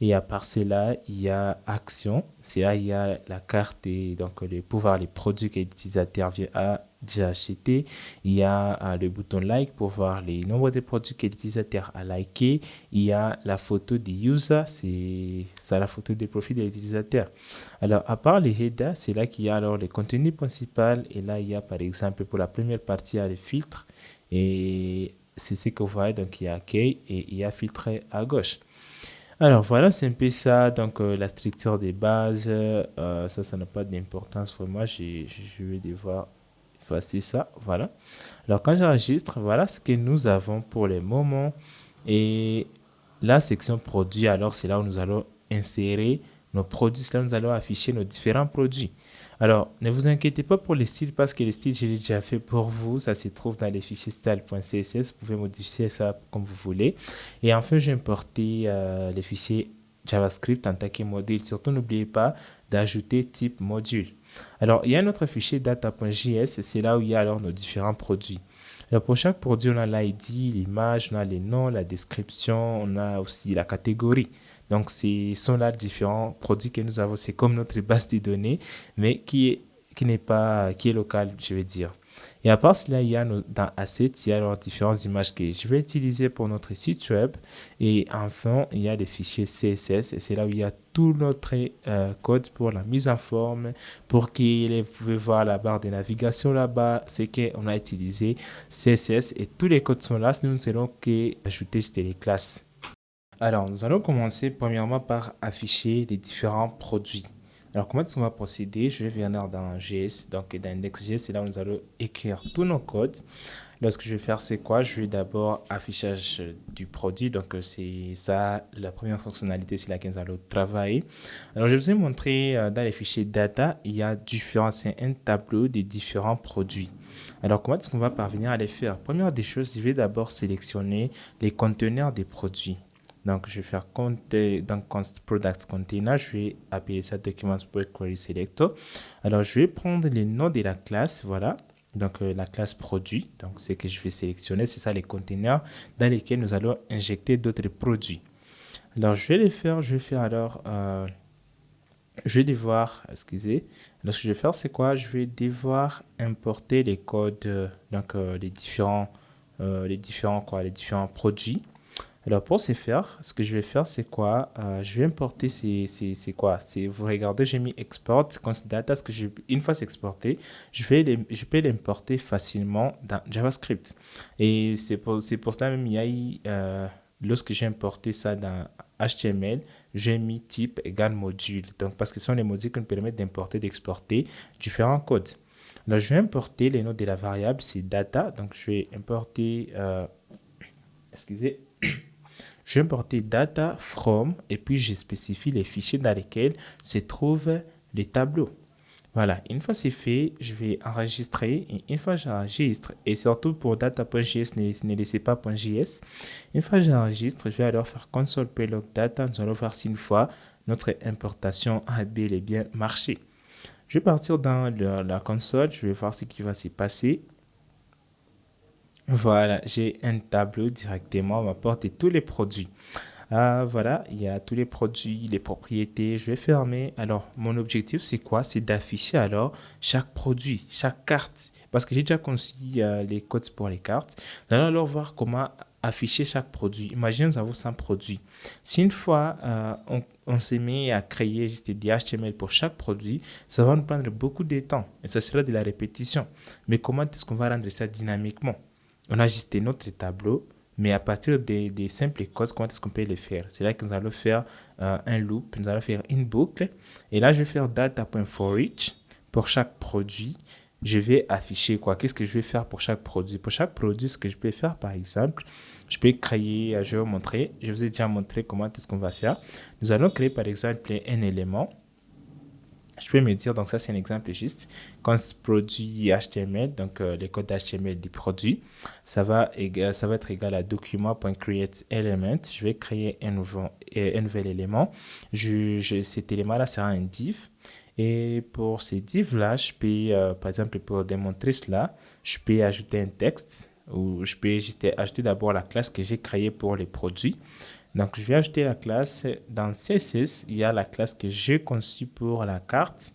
Et à part cela, il y a action. C'est là, il y a la carte et donc les produits que l'utilisateur a déjà acheté. Il y a le bouton like pour voir les nombres de produits que l'utilisateur a liké. Il y a la photo du user, c'est ça la photo des profils de l'utilisateur. Alors, à part les headers, c'est là qu'il y a alors le contenu principal. Et là, il y a par exemple pour la première partie, il y a les filtres. Et c'est ce que vous voyez. Donc, il y a accueil et il y a filtré à gauche. Alors, voilà, c'est un peu ça. Donc, la structure des bases, ça n'a pas d'importance pour moi. Je vais devoir effacer ça. Voilà. Alors, quand j'enregistre, voilà ce que nous avons pour le moment. Et la section produits, alors, c'est là où nous allons insérer nos produits. C'est là où nous allons afficher nos différents produits. Alors, ne vous inquiétez pas pour les styles parce que les styles, je l'ai déjà fait pour vous. Ça se trouve dans les fichiers style.css. Vous pouvez modifier ça comme vous voulez. Et enfin, j'ai importé les fichiers JavaScript en tant que module. Surtout, n'oubliez pas d'ajouter type module. Alors, il y a un autre fichier data.js. C'est là où il y a alors nos différents produits. Alors, pour chaque produit, on a l'ID, l'image, on a les noms, la description, on a aussi la catégorie. Donc, ce sont là différents produits que nous avons. C'est comme notre base de données, mais qui est locale, je vais dire. Et à part cela, il y a dans Assets, il y a alors différentes images que je vais utiliser pour notre site web. Et enfin, il y a des fichiers CSS. Et c'est là où il y a tout notre code pour la mise en forme. Pour que vous pouvez voir la barre de navigation là-bas, c'est qu'on a utilisé CSS. Et tous les codes sont là. Nous n'allons qu'ajouter les classes. Alors, nous allons commencer premièrement par afficher les différents produits. Alors, comment est-ce qu'on va procéder? Je vais venir dans JS, donc dans Index.js, c'est là où nous allons écrire tous nos codes. Alors, ce que je vais faire, c'est quoi? Je vais d'abord affichage du produit. Donc, c'est ça, la première fonctionnalité, c'est laquelle nous allons travailler. Alors, je vais vous montrer dans les fichiers data, il y a c'est un tableau des différents produits. Alors, comment est-ce qu'on va parvenir à les faire? Première des choses, je vais d'abord sélectionner les conteneurs des produits. Donc, je vais faire product container. Je vais appeler ça document query selector. Alors, je vais prendre les noms de la classe. Voilà. Donc, la classe produit. Donc, c'est que je vais sélectionner. C'est ça les containers dans lesquels nous allons injecter d'autres produits. Alors, je vais les faire. Je vais faire alors. Je vais devoir. Excusez. Alors, ce que je vais faire, c'est quoi? Je vais devoir importer les codes. Donc, les différents produits. Alors, pour ce faire, ce que je vais faire, c'est quoi? Je vais importer, c'est quoi? Vous regardez, j'ai mis export data. Une fois c'est exporté, je peux l'importer facilement dans JavaScript. Et c'est pour cela même, il y a eu, lorsque j'ai importé ça dans HTML, j'ai mis type égale module. Donc, parce que ce sont les modules qui nous permettent d'importer, d'exporter différents codes. Alors, je vais importer les noms de la variable, c'est data. Donc, je vais importer, excusez, je vais importer data from et puis je spécifie les fichiers dans lesquels se trouvent les tableaux. Voilà, une fois c'est fait, je vais enregistrer et une fois j'enregistre et surtout pour data.js, ne laissez pas .js. Une fois j'enregistre, je vais alors faire console.log data. Nous allons voir si une fois notre importation a bel et bien marché. Je vais partir dans la console, je vais voir ce qui va se passer. Voilà, j'ai un tableau directement, on m'apporte tous les produits. Voilà, il y a tous les produits, les propriétés. Je vais fermer. Alors, mon objectif, c'est quoi? C'est d'afficher alors chaque produit, chaque carte. Parce que j'ai déjà conçu les codes pour les cartes. Nous allons alors voir comment afficher chaque produit. Imaginez, nous avons 100 produits. Si une fois, on s'est mis à créer juste des HTML pour chaque produit, ça va nous prendre beaucoup de temps. Et ça sera de la répétition. Mais comment est-ce qu'on va rendre ça dynamiquement? On a juste notre tableau, mais à partir des simples codes, comment est-ce qu'on peut les faire? C'est là que nous allons faire un loop, nous allons faire une boucle. Et là, je vais faire data.forEach pour chaque produit. Je vais afficher quoi? Qu'est-ce que je vais faire pour chaque produit? Pour chaque produit, ce que je peux faire, par exemple, je peux créer, je vais vous montrer, je vous ai déjà montré comment est-ce qu'on va faire. Nous allons créer, par exemple, un élément. Je peux me dire, donc ça c'est un exemple juste, quand ce produit HTML, donc les codes HTML du produit, ça va être égal à document.createElement. Je vais créer un nouvel élément. Cet élément-là sera un div. Et pour ces divs-là, je peux, par exemple, pour démontrer cela, je peux ajouter un texte ou je peux juste ajouter d'abord la classe que j'ai créée pour les produits. Donc, je vais ajouter la classe. Dans CSS, il y a la classe que j'ai conçue pour la carte.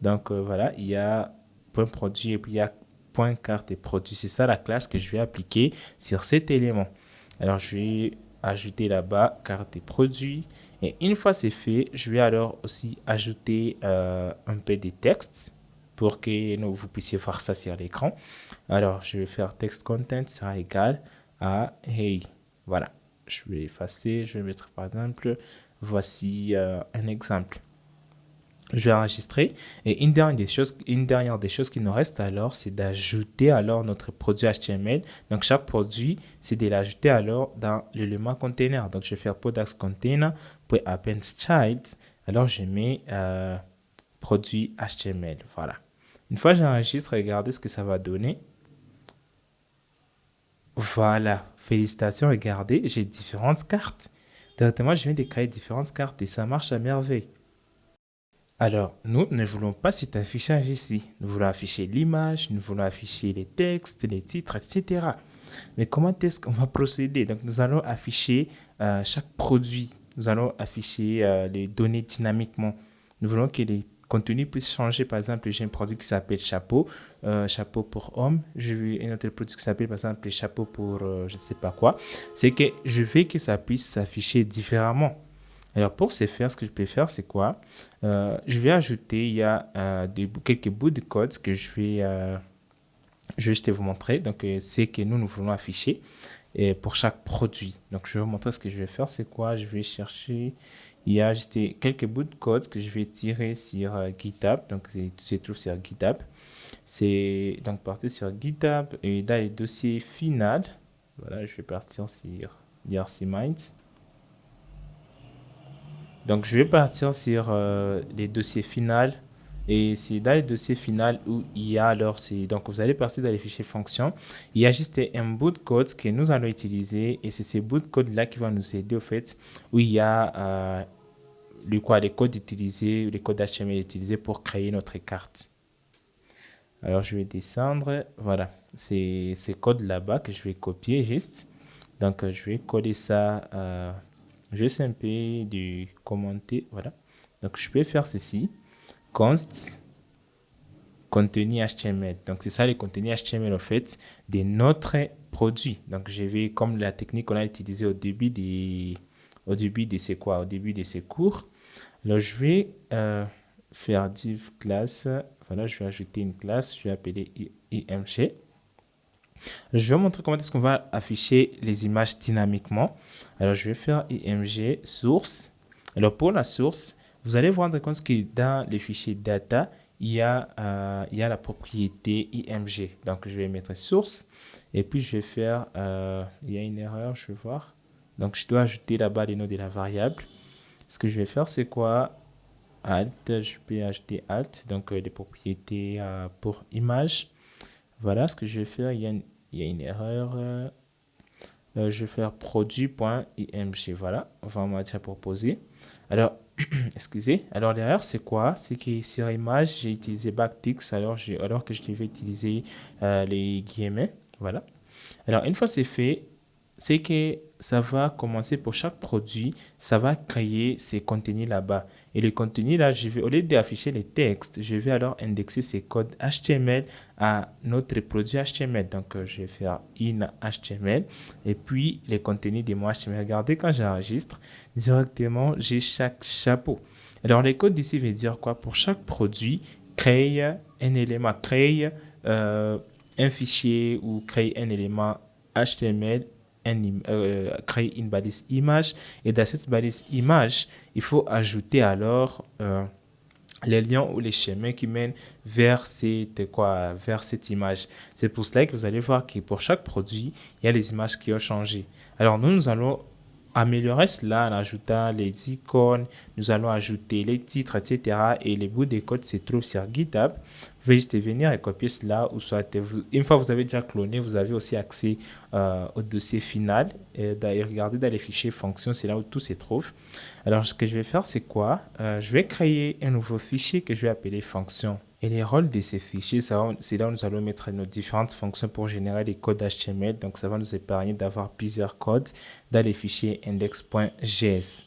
Donc, voilà, il y a point produit et puis il y a point carte et produit. C'est ça la classe que je vais appliquer sur cet élément. Alors, je vais ajouter là-bas carte et produit. Et une fois c'est fait, je vais alors aussi ajouter un peu de texte pour que vous puissiez voir ça sur l'écran. Alors, je vais faire text content sera égal à hey. Voilà. Je vais effacer. Je vais mettre par exemple, voici un exemple. Je vais enregistrer et une dernière des choses qui nous reste alors, c'est d'ajouter alors notre produit HTML. Donc, chaque produit, c'est de l'ajouter alors dans l'élément container. Donc, je vais faire product container pour append child. Alors, je mets produit HTML. Voilà. Une fois que j'enregistre, regardez ce que ça va donner. Voilà, félicitations, regardez, j'ai différentes cartes. Directement, je viens de créer différentes cartes et ça marche à merveille. Alors, nous ne voulons pas cet affichage ici. Nous voulons afficher l'image, nous voulons afficher les textes, les titres, etc. Mais comment est-ce qu'on va procéder? Donc, nous allons afficher chaque produit. Nous allons afficher les données dynamiquement. Nous voulons que les contenus puissent changer. Par exemple, j'ai un produit qui s'appelle chapeau, chapeau pour homme. J'ai vu un autre produit qui s'appelle, par exemple, chapeau pour je ne sais pas quoi. C'est que je veux que ça puisse s'afficher différemment. Alors, pour ce faire, ce que je peux faire, c'est quoi? Je vais ajouter, il y a quelques bouts de code que je vais juste vous montrer. Donc, c'est que nous voulons afficher pour chaque produit. Donc, je vais vous montrer ce que je vais faire. C'est quoi? Je vais chercher. Il y a juste quelques bouts de code que je vais tirer sur GitHub. Donc, c'est tout sur GitHub. C'est donc partir sur GitHub et dans les dossiers final. Voilà, je vais partir sur DRCMind. Donc, je vais partir sur les dossiers finaux. Et c'est dans les dossiers finaux où il y a alors, donc vous allez partir dans les fichiers fonctions. Il y a juste un bout de code que nous allons utiliser et c'est ces bouts de code-là qui vont nous aider au fait, où il y a les codes utilisés, les codes HTML utilisés pour créer notre carte. Alors, je vais descendre. Voilà, c'est ces codes là-bas que je vais copier juste. Donc, je vais coller ça. Juste un peu de commenter. Voilà. Donc, je peux faire ceci. Const contenu HTML. Donc, c'est ça le contenu HTML en fait de notre produit. Donc, je vais, comme la technique qu'on a utilisée au début de ces quoi, au début de ces cours. Alors, je vais faire div class. Voilà, je vais ajouter une classe. Je vais appeler img. Je vais montrer comment est-ce qu'on va afficher les images dynamiquement. Alors, je vais faire img source. Alors, pour la source, vous allez vous rendre compte que dans les fichiers data, il y a la propriété img. Donc, je vais mettre source. Et puis, je vais faire, il y a une erreur, je vais voir. Donc, je dois ajouter là-bas les noms de la variable. Ce que je vais faire, c'est quoi? Alt, je peux ajouter alt. Donc, les propriétés pour image. Voilà ce que je vais faire. Il y a une erreur. Je vais faire produit.img. Voilà, on m'a déjà proposé. Alors, excusez. Alors, l'erreur, c'est quoi? C'est que sur image, j'ai utilisé backticks alors que je devais utiliser les guillemets. Voilà. Alors, une fois c'est fait, c'est que ça va commencer pour chaque produit, ça va créer ces contenus là-bas. Et les contenus là, au lieu d'afficher les textes, je vais alors indexer ces codes HTML à notre produit HTML. Donc, je vais faire in HTML et puis les contenus de mon HTML. Regardez, quand j'enregistre, directement, j'ai chaque chapeau. Alors, les codes ici veulent dire quoi? Pour chaque produit, créer un élément, créer un fichier ou créer un élément HTML, créer une balise image. Et dans cette balise image, il faut ajouter alors les liens ou les chemins qui mènent vers cette image. C'est pour cela que vous allez voir que pour chaque produit, il y a les images qui ont changé. Alors, nous allons améliorer cela en ajoutant les icônes. Nous allons ajouter les titres, etc. Et les bouts de code se trouvent sur GitHub. Vous pouvez juste venir et copier cela. Ou soit une fois que vous avez déjà cloné, vous avez aussi accès au dossier final. Et d'ailleurs, regardez dans les fichiers fonctions, c'est là où tout se trouve. Alors, ce que je vais faire, c'est quoi? Je vais créer un nouveau fichier que je vais appeler fonction. Et les rôles de ces fichiers, c'est là où nous allons mettre nos différentes fonctions pour générer des codes HTML. Donc, ça va nous épargner d'avoir plusieurs codes dans les fichiers index.js.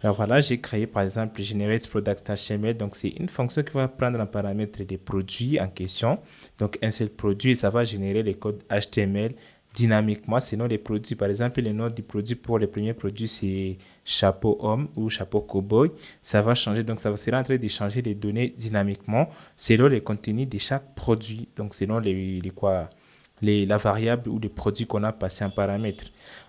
Alors voilà, j'ai créé par exemple generate product HTML. Donc, c'est une fonction qui va prendre en paramètre des produits en question. Donc, un seul produit et ça va générer les codes HTML dynamiquement selon les produits. Par exemple, le nom du produit pour les premiers produits, c'est chapeau homme ou chapeau cowboy. Ça va changer. Donc, ça va sera en train de changer les données dynamiquement selon les contenus de chaque produit. Donc, selon la variable ou les produits qu'on a passé en paramètre.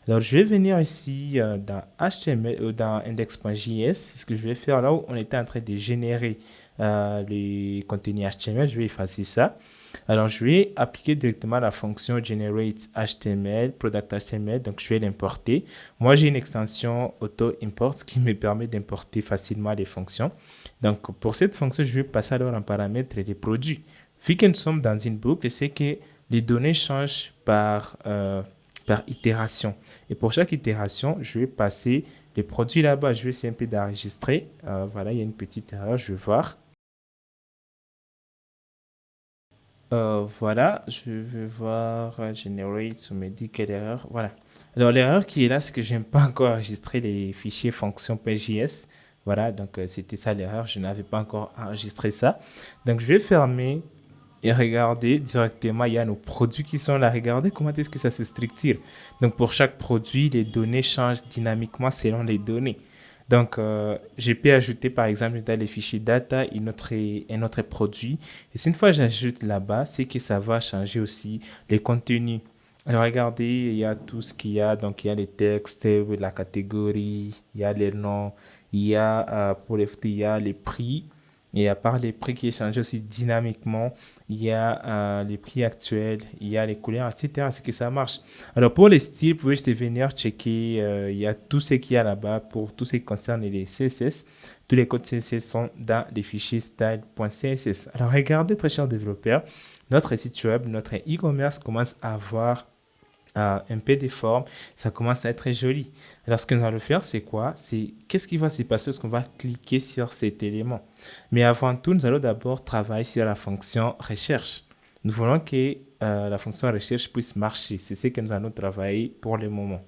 Alors, je vais venir ici dans HTML, dans index.js. Ce que je vais faire là où on était en train de générer les contenus HTML, je vais effacer ça. Alors, je vais appliquer directement la fonction generate HTML, product HTML. Donc, je vais l'importer. Moi, j'ai une extension auto-import qui me permet d'importer facilement les fonctions. Donc, pour cette fonction, je vais passer alors en paramètre les produits. Vu que nous sommes dans une boucle, c'est que les données changent par itération. Et pour chaque itération, je vais passer les produits là-bas. Je vais essayer un peu d'enregistrer. Voilà, il y a une petite erreur, je vais voir. Voilà, je vais voir generate, on me dit quelle erreur. Voilà. Alors, l'erreur qui est là, c'est que je n'aime pas encore enregistrer les fichiers fonctions.js. Voilà, donc c'était ça l'erreur. Je n'avais pas encore enregistré ça. Donc, je vais fermer et regarder directement. Il y a nos produits qui sont là. Regardez comment est-ce que ça se structure. Donc, pour chaque produit, les données changent dynamiquement selon les données. Donc, je peux ajouter, par exemple, dans les fichiers data, un autre produit. Et si une fois j'ajoute là-bas, c'est que ça va changer aussi les contenus. Alors, regardez, il y a tout ce qu'il y a. Donc, il y a les textes, la catégorie, il y a les noms, il y a, pour les photos, il y a les prix. Et à part les prix qui changent aussi dynamiquement, il y a les prix actuels, il y a les couleurs, etc. C'est que ça marche. Alors pour les styles, vous pouvez juste venir checker, il y a tout ce qu'il y a là-bas pour tout ce qui concerne les CSS. Tous les codes CSS sont dans les fichiers style.css. Alors regardez, très chers développeurs, notre site web, notre e-commerce commence à avoir un peu de forme, ça commence à être très joli. Alors, ce que nous allons faire, c'est quoi? C'est qu'est-ce qui va se passer lorsqu'on va cliquer sur cet élément. Mais avant tout, nous allons d'abord travailler sur la fonction recherche. Nous voulons que la fonction recherche puisse marcher. C'est ce que nous allons travailler pour le moment.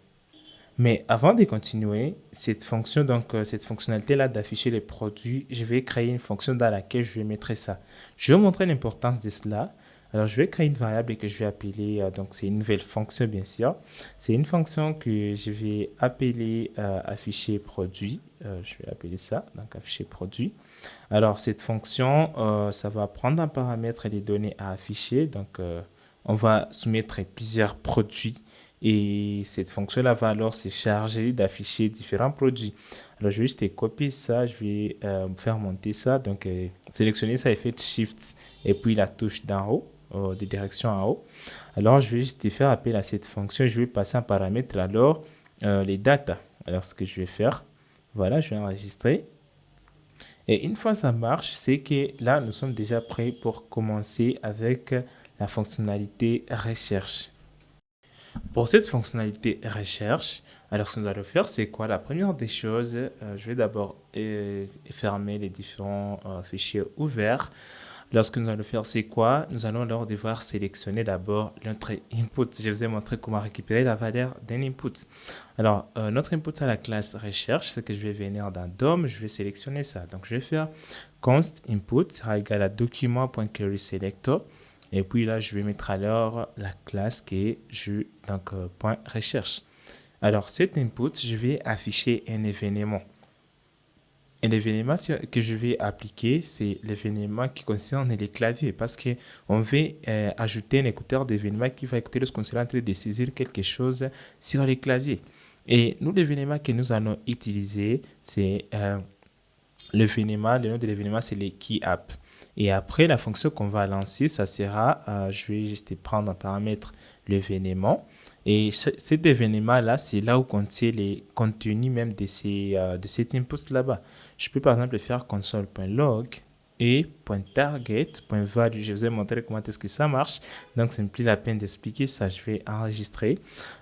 Mais avant de continuer, cette fonction, donc cette fonctionnalité-là d'afficher les produits, je vais créer une fonction dans laquelle je vais mettre ça. Je vais vous montrer l'importance de cela. Alors, je vais créer une variable que je vais appeler, donc c'est une nouvelle fonction bien sûr. C'est une fonction que je vais appeler afficher produit. Je vais appeler ça, donc afficher produit. Alors, cette fonction, ça va prendre un paramètre et les données à afficher. Donc, on va soumettre plusieurs produits et cette fonction-là va alors se charger d'afficher différents produits. Alors, je vais juste copier ça, je vais faire monter ça. Donc, sélectionner ça et faire Shift et puis la touche d'en haut, de direction en haut. Alors, je vais juste faire appel à cette fonction. Je vais passer un paramètre, alors, les data. Alors, ce que je vais faire, voilà, je vais enregistrer. Et une fois ça marche, c'est que là, nous sommes déjà prêts pour commencer avec la fonctionnalité recherche. Pour cette fonctionnalité recherche, alors ce que nous allons faire, c'est quoi? La première des choses, je vais d'abord fermer les différents fichiers ouverts. Alors, ce que nous allons faire, c'est quoi? Nous allons alors devoir sélectionner d'abord notre input. Je vous ai montré comment récupérer la valeur d'un input. Alors, notre input à la classe recherche, c'est que je vais venir dans DOM, je vais sélectionner ça. Donc, je vais faire const input sera égal à document.querySelector. Et puis là, je vais mettre alors la classe qui est point recherche. Alors, cet input, je vais afficher un événement. Et l'événement que je vais appliquer, c'est l'événement qui concerne les claviers parce qu'on veut ajouter un écouteur d'événement qui va écouter lorsqu'on sera en train de saisir quelque chose sur les claviers. Et nous, l'événement que nous allons utiliser, c'est l'événement, le nom de l'événement, c'est les key app. Et après, la fonction qu'on va lancer, ça sera, je vais juste prendre un paramètre l'événement. Et cet événement-là, c'est là où contient les contenus même de cet input là-bas. Je peux par exemple faire console.log et .target.value. Je vous ai montré comment est-ce que ça marche. Donc, ce n'est plus la peine d'expliquer ça. Je vais enregistrer.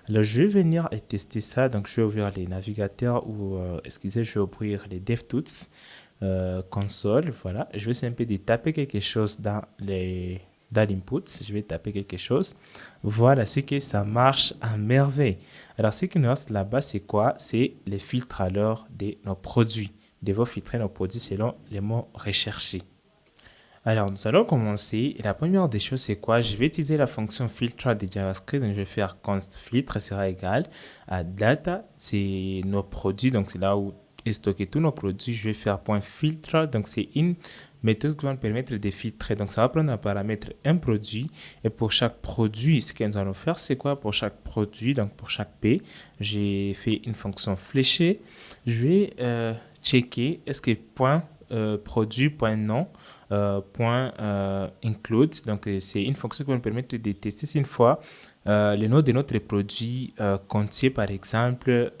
Alors, je vais venir et tester ça. Donc, je vais ouvrir les navigateurs ou, excusez, je vais ouvrir les DevTools console. Voilà. Je vais simplement taper quelque chose dans l'input. Je vais taper quelque chose. Voilà, c'est que ça marche à merveille. Alors, ce qui nous reste là-bas, c'est quoi? C'est les filtres alors de nos produits. Devons filtrer nos produits selon les mots recherchés. Alors, nous allons commencer. Et la première des choses, c'est quoi? Je vais utiliser la fonction filtre de JavaScript. Donc, je vais faire const filtre sera égal à data. C'est nos produits. Donc, c'est là où est stocké tous nos produits. Je vais faire point filtre. Donc, c'est une méthode qui va nous permettre de filtrer. Donc, ça va prendre un paramètre un produit. Et pour chaque produit, ce que nous allons faire, c'est quoi? Pour chaque produit, donc pour chaque P, j'ai fait une fonction fléchée. Je vais checker est-ce que point produit, point nom, point include. Donc, c'est une fonction qui va nous permettre de tester si une fois le nom de notre produit contient, par exemple,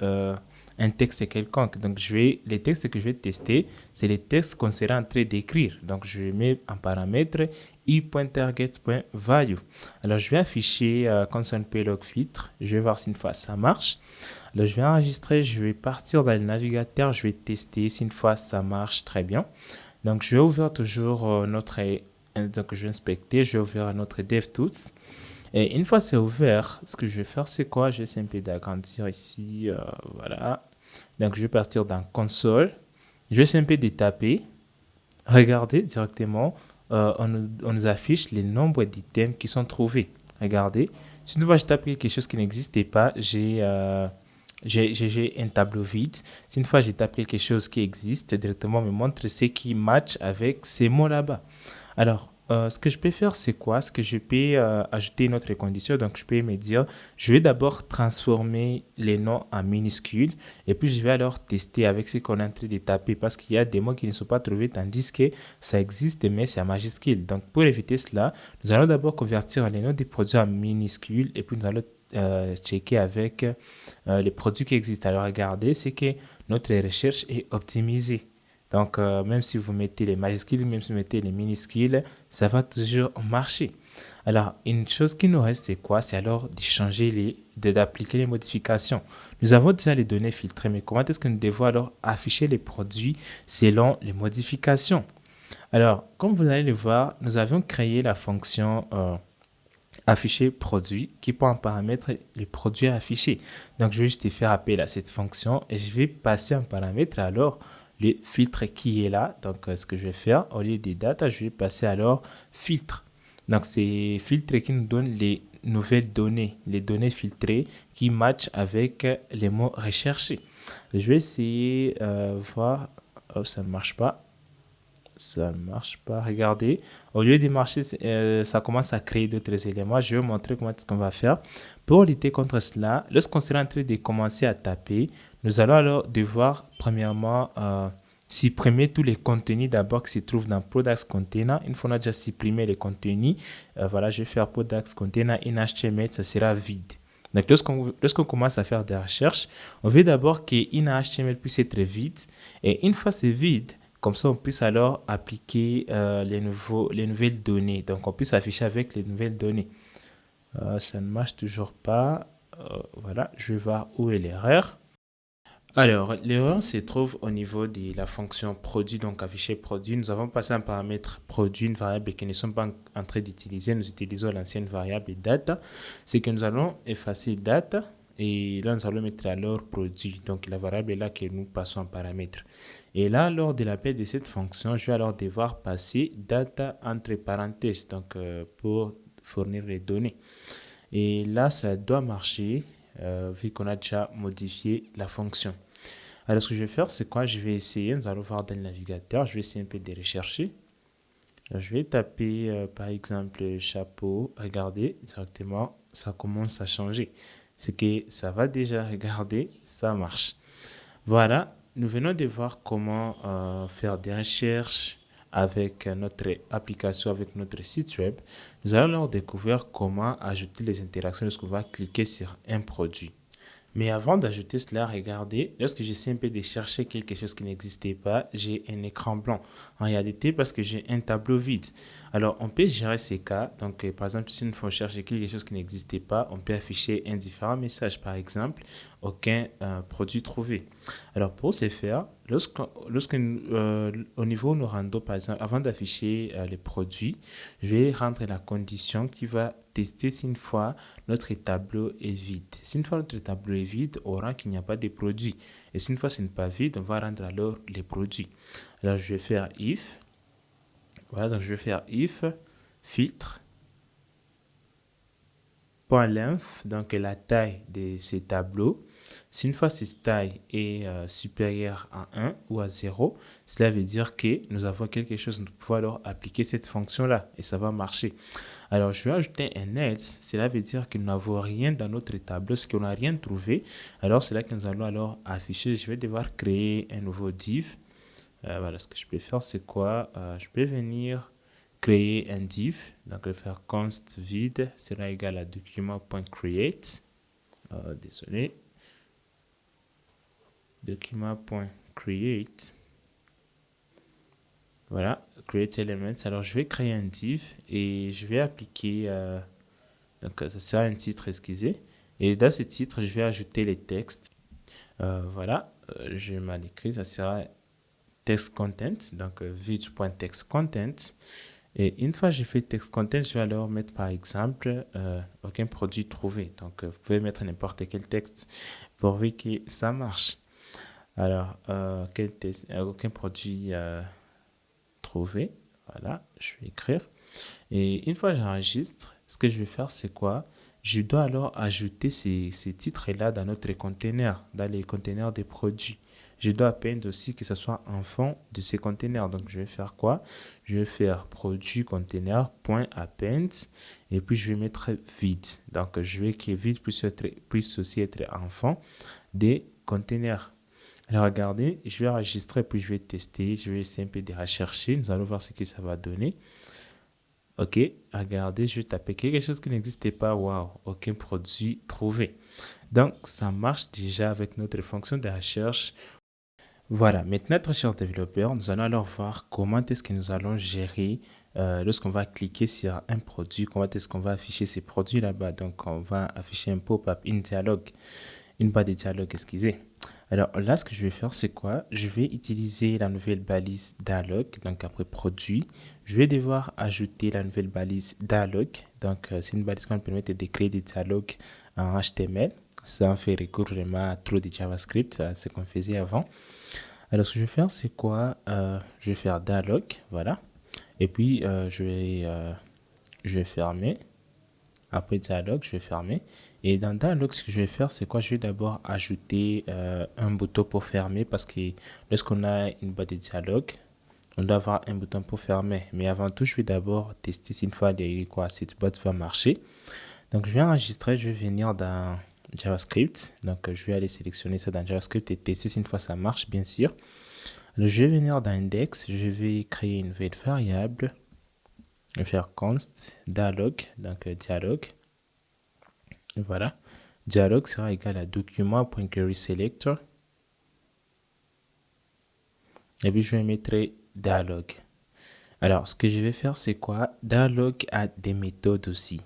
un texte quelconque. Donc, les textes que je vais tester, c'est les textes qu'on sera en train d'écrire. Donc, je mets en paramètre i.target.value. Alors, je vais afficher console.log filtre. Je vais voir si une fois ça marche. Alors, je vais enregistrer, je vais partir dans le navigateur, je vais tester si une fois ça marche très bien. Donc, je vais ouvrir toujours donc je vais inspecter, je vais ouvrir notre DevTools. Et une fois c'est ouvert, ce que je vais faire, c'est quoi? Je vais simplement agrandir ici, voilà. Donc, je vais partir dans console. Je vais simplement taper. Regardez directement, on nous affiche les nombres d'items qui sont trouvés. Regardez. Si une fois je tape quelque chose qui n'existait pas, j'ai un tableau vide. Si une fois j'ai tapé quelque chose qui existe, directement me montre ce qui match avec ces mots là-bas. Alors, ce que je peux faire, c'est quoi? Ce que je peux ajouter une autre condition. Donc, je peux me dire, je vais d'abord transformer les noms en minuscules et puis je vais alors tester avec ce qu'on est en train de taper parce qu'il y a des mots qui ne sont pas trouvés tandis que ça existe mais c'est en majuscule. Donc, pour éviter cela, nous allons d'abord convertir les noms des produits en minuscules et puis nous allons checker avec les produits qui existent. Alors, regardez, c'est que notre recherche est optimisée. Donc, même si vous mettez les majuscules, même si vous mettez les minuscules, ça va toujours marcher. Alors, une chose qui nous reste, c'est quoi? C'est alors d'appliquer les modifications. Nous avons déjà les données filtrées, mais comment est-ce que nous devons alors afficher les produits selon les modifications? Alors, comme vous allez le voir, nous avons créé la fonction afficher produit qui peut en paramètre les produits affichés. Donc, je vais juste faire appel à cette fonction et je vais passer en paramètre alors le filtre qui est là. Donc, ce que je vais faire, au lieu des data, je vais passer alors filtre. Donc, c'est filtre qui nous donne les nouvelles données, les données filtrées qui matchent avec les mots recherchés. Je vais essayer voir. Oh, ça ne marche pas. Ça ne marche pas. Regardez, au lieu de marcher, ça commence à créer d'autres éléments. Je vais vous montrer comment est-ce qu'on va faire. Pour lutter contre cela, lorsqu'on sera en train de commencer à taper, nous allons alors devoir, premièrement, supprimer tous les contenus d'abord qui se trouvent dans Products Container. Une fois qu'on a déjà supprimé les contenus, voilà, je vais faire Products Container in HTML, ça sera vide. Donc, lorsqu'on commence à faire des recherches, on veut d'abord que in HTML puisse être vide. Et une fois c'est vide, comme ça, on puisse alors appliquer les nouvelles données. Donc, on puisse afficher avec les nouvelles données. Ça ne marche toujours pas. Voilà, je vais voir où est l'erreur. Alors, l'erreur se trouve au niveau de la fonction produit, donc afficher produit. Nous avons passé un paramètre produit, une variable que nous ne sommes pas en train d'utiliser. Nous utilisons l'ancienne variable data. C'est que nous allons effacer data. Et là, nous allons mettre alors produit. Donc, la variable est là que nous passons en paramètre. Et là, lors de l'appel de cette fonction, je vais alors devoir passer data entre parenthèses, donc pour fournir les données. Et là, ça doit marcher vu qu'on a déjà modifié la fonction. Alors, ce que je vais faire, c'est quoi? Je vais essayer, nous allons voir dans le navigateur, je vais essayer un peu de rechercher. Alors, je vais taper, par exemple, chapeau. Regardez, directement, ça commence à changer. C'est que ça va déjà, regarder, ça marche. Voilà, nous venons de voir comment faire des recherches avec notre application, avec notre site web, nous allons alors découvrir comment ajouter les interactions lorsqu'on va cliquer sur un produit. Mais avant d'ajouter cela, regardez, lorsque j'essaie un peu de chercher quelque chose qui n'existait pas, j'ai un écran blanc. En réalité, parce que j'ai un tableau vide. Alors, on peut gérer ces cas. Donc, par exemple, si nous faut chercher quelque chose qui n'existait pas, on peut afficher un différent message. Par exemple, aucun produit trouvé. Alors, pour ce faire, au niveau où nous rendons, par exemple, avant d'afficher les produits, je vais rendre la condition qui va tester si une fois notre tableau est vide. Si une fois notre tableau est vide, on rend qu'il n'y a pas de produits. Et si une fois ce n'est pas vide, on va rendre alors les produits. Alors, je vais faire if. Voilà, donc je vais faire if filtre point length, donc la taille de ces tableaux. Si une fois cette taille est supérieure à 1 ou à 0, cela veut dire que nous avons quelque chose, nous pouvons alors appliquer cette fonction-là et ça va marcher. Alors, je vais ajouter un else, cela veut dire que nous n'avons rien dans notre tableau, ce qu'on n'a rien trouvé. Alors, c'est là que nous allons alors afficher, je vais devoir créer un nouveau div. Voilà, ce que je peux faire, c'est quoi? Je peux venir créer un div, donc je vais faire const vide sera égal à document.create. Désolé. Document.create. Voilà, create elements. Alors, je vais créer un div et je vais appliquer, donc ça sera un titre, excusez. Et dans ce titre, je vais ajouter les textes. Voilà, je vais mal écrit, ça sera text content, donc vide.textcontent. Et une fois que j'ai fait text content, je vais alors mettre par exemple aucun produit trouvé. Donc vous pouvez mettre n'importe quel texte pourvu que ça marche. Alors, aucun produit trouvé. Voilà, je vais écrire. Et une fois que j'enregistre, ce que je vais faire, c'est quoi? Je dois alors ajouter ces titres-là dans notre container, dans les containers des produits. Je dois appendre aussi que ce soit en fond de ces containers. Donc, je vais faire quoi? Je vais faire produit container.append et puis je vais mettre vide. Donc, je vais que vide puisse aussi être en fond des containers. Alors, regardez, je vais enregistrer puis je vais tester. Je vais essayer un peu de rechercher. Nous allons voir ce que ça va donner. Ok, regardez, je vais taper quelque chose qui n'existait pas. Waouh, aucun produit trouvé. Donc, ça marche déjà avec notre fonction de recherche. Voilà, maintenant, très chers développeurs, nous allons alors voir comment est-ce que nous allons gérer lorsqu'on va cliquer sur un produit, comment est-ce qu'on va afficher ces produits là-bas. Donc, on va afficher un pop-up, une barre de dialogue, excusez. Alors là, ce que je vais faire, c'est quoi? Je vais utiliser la nouvelle balise dialogue, donc après produit. Je vais devoir ajouter la nouvelle balise dialogue. Donc, c'est une balise qui va me permettre de créer des dialogues en HTML. Ça en fait recours vraiment à trop de JavaScript, à ce qu'on faisait avant. Alors, ce que je vais faire, c'est quoi? Je vais faire dialogue, voilà. Et puis, je vais fermer. Après dialogue, je vais fermer. Et dans dialogue, ce que je vais faire, c'est quoi? Je vais d'abord ajouter un bouton pour fermer parce que lorsqu'on a une boîte de dialogue, on doit avoir un bouton pour fermer. Mais avant tout, je vais d'abord tester si une fois cette boîte va marcher. Donc, je vais enregistrer, je vais venir dans JavaScript. Donc, je vais aller sélectionner ça dans JavaScript et tester si une fois ça marche, bien sûr. Alors, je vais venir dans index, je vais créer une nouvelle variable. Je vais faire const dialogue, donc dialogue. Et voilà. Dialogue sera égal à document.querySelector. Et puis je vais mettre dialogue. Alors, ce que je vais faire, c'est quoi? Dialogue a des méthodes aussi.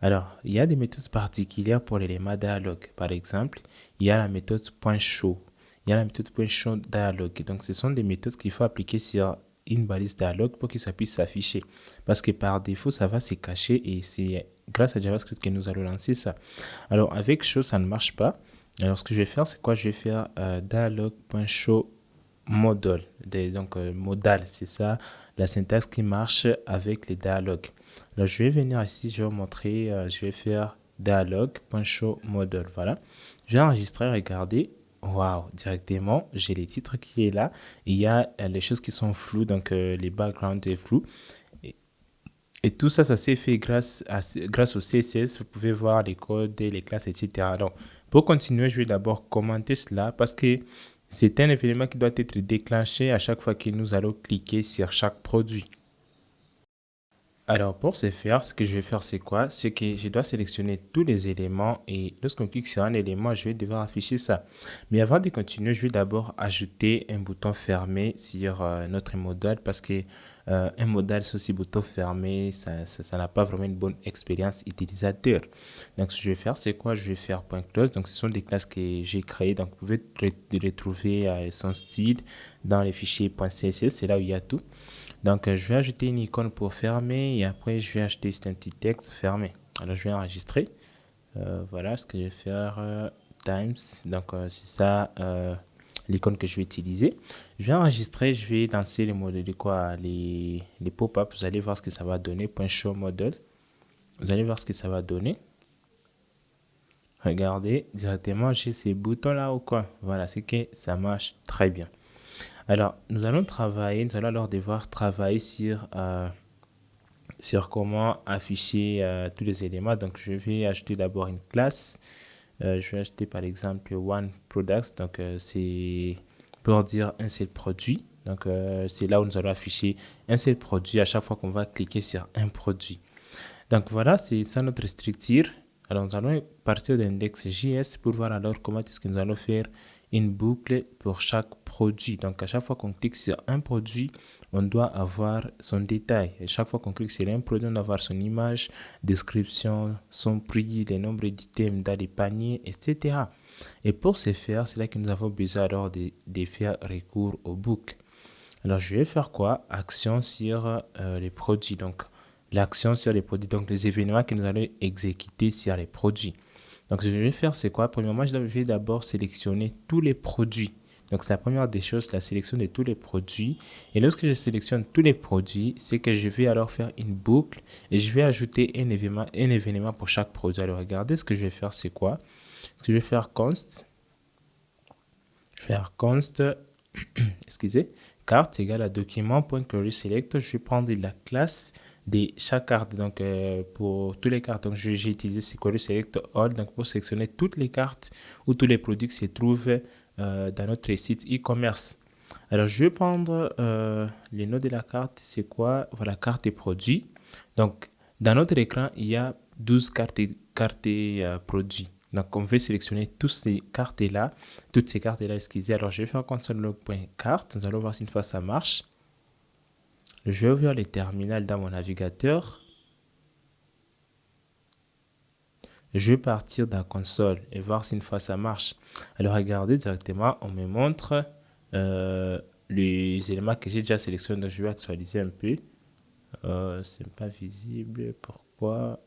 Alors, il y a des méthodes particulières pour l'élément dialogue. Par exemple, il y a la méthode .show. Il y a la méthode .show dialogue. Donc, ce sont des méthodes qu'il faut appliquer sur une balise dialogue pour que ça puisse s'afficher. Parce que par défaut, ça va se cacher et c'est grâce à JavaScript que nous allons lancer ça. Alors, avec show, ça ne marche pas. Alors, ce que je vais faire, c'est quoi? Je vais faire dialogue.show modal. Donc, modal, c'est ça, la syntaxe qui marche avec les dialogues. Alors, je vais venir ici, je vais vous montrer, je vais faire dialogue.show modal. Voilà. Je vais enregistrer, regarder. Waouh, directement, j'ai les titres qui est là. Il y a les choses qui sont floues, donc les backgrounds sont flous. Et tout ça, ça s'est fait grâce au CSS. Vous pouvez voir les codes, les classes, etc. Alors, pour continuer, je vais d'abord commenter cela parce que C'est un événement qui doit être déclenché à chaque fois que nous allons cliquer sur chaque produit. Alors pour ce faire, ce que je vais faire c'est quoi? C'est que je dois sélectionner tous les éléments et lorsqu'on clique sur un élément, je vais devoir afficher ça. Mais avant de continuer, je vais d'abord ajouter un bouton fermé sur notre modèle parce que un modèle sur ce bouton fermé, ça n'a pas vraiment une bonne expérience utilisateur. Donc ce que je vais faire c'est quoi? Je vais faire point .close. Donc ce sont des classes que j'ai créées. Donc vous pouvez retrouver son style dans les fichiers .css, c'est là où il y a tout. Donc, je vais ajouter une icône pour fermer et après, je vais ajouter un petit texte fermé. Alors, je vais enregistrer. Voilà ce que je vais faire. Times. Donc, c'est ça l'icône que je vais utiliser. Je vais enregistrer. Je vais lancer les modes de quoi les pop-up. Vous allez voir ce que ça va donner. .show model. Vous allez voir ce que ça va donner. Regardez directement, j'ai ces boutons là ou quoi. Voilà, c'est que ça marche très bien. Alors, nous allons alors devoir travailler sur comment afficher tous les éléments. Donc, je vais ajouter d'abord une classe. Je vais ajouter par exemple One Products. Donc, c'est pour dire un seul produit. Donc, c'est là où nous allons afficher un seul produit à chaque fois qu'on va cliquer sur un produit. Donc, voilà, c'est ça notre structure. Alors, nous allons partir de l'index.js pour voir alors comment est-ce que nous allons faire une boucle pour chaque produit. Donc, à chaque fois qu'on clique sur un produit, on doit avoir son détail. Et chaque fois qu'on clique sur un produit, on doit avoir son image, description, son prix, le nombre d'items dans les paniers, etc. Et pour ce faire, c'est là que nous avons besoin alors de faire recours aux boucles. Alors, je vais faire quoi? Action sur les produits. Donc, l'action sur les produits, donc les événements que nous allons exécuter sur les produits. Donc, ce que je vais faire, c'est quoi? Premièrement, je vais d'abord sélectionner tous les produits. Donc, c'est la première des choses, la sélection de tous les produits. Et lorsque je sélectionne tous les produits, c'est que je vais alors faire une boucle et je vais ajouter un événement pour chaque produit. Alors, regardez, ce que je vais faire, c'est quoi? Ce que je vais faire const, excusez, carte égale à document.querySelect. Je vais prendre la classe de chaque carte. Donc, pour toutes les cartes, donc j'ai utilisé ce querySelect all. Donc, pour sélectionner toutes les cartes ou tous les produits qui se trouvent dans notre site e-commerce. Alors, je vais prendre les noms de la carte. C'est quoi? Voilà, carte et produits. Donc, dans notre écran, il y a 12 cartes produits. Donc, on veut sélectionner toutes ces cartes-là, excusez. Alors, je vais faire console.carte. Nous allons voir si une fois ça marche. Je vais ouvrir le terminal dans mon navigateur. Je vais partir dans la console et voir si une fois ça marche. Alors, regardez directement, on me montre les éléments que j'ai déjà sélectionnés. Donc, je vais actualiser un peu. C'est pas visible. Pourquoi?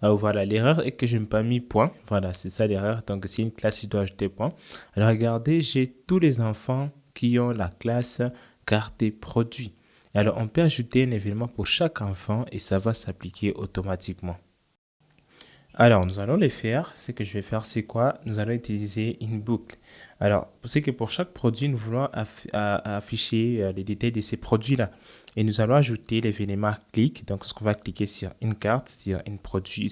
Voilà, l'erreur est que je n'ai pas mis point. Voilà, c'est ça l'erreur. Donc, c'est une classe, je dois ajouter point. Alors, regardez, j'ai tous les enfants qui ont la classe carte et produit. Alors, on peut ajouter un événement pour chaque enfant et ça va s'appliquer automatiquement. Alors, nous allons les faire. Ce que je vais faire, c'est quoi? Nous allons utiliser une boucle. Alors, c'est que pour chaque produit, nous voulons afficher les détails de ces produits-là. Et nous allons ajouter l'événement click. Donc, ce qu'on va cliquer sur une carte, sur un produit,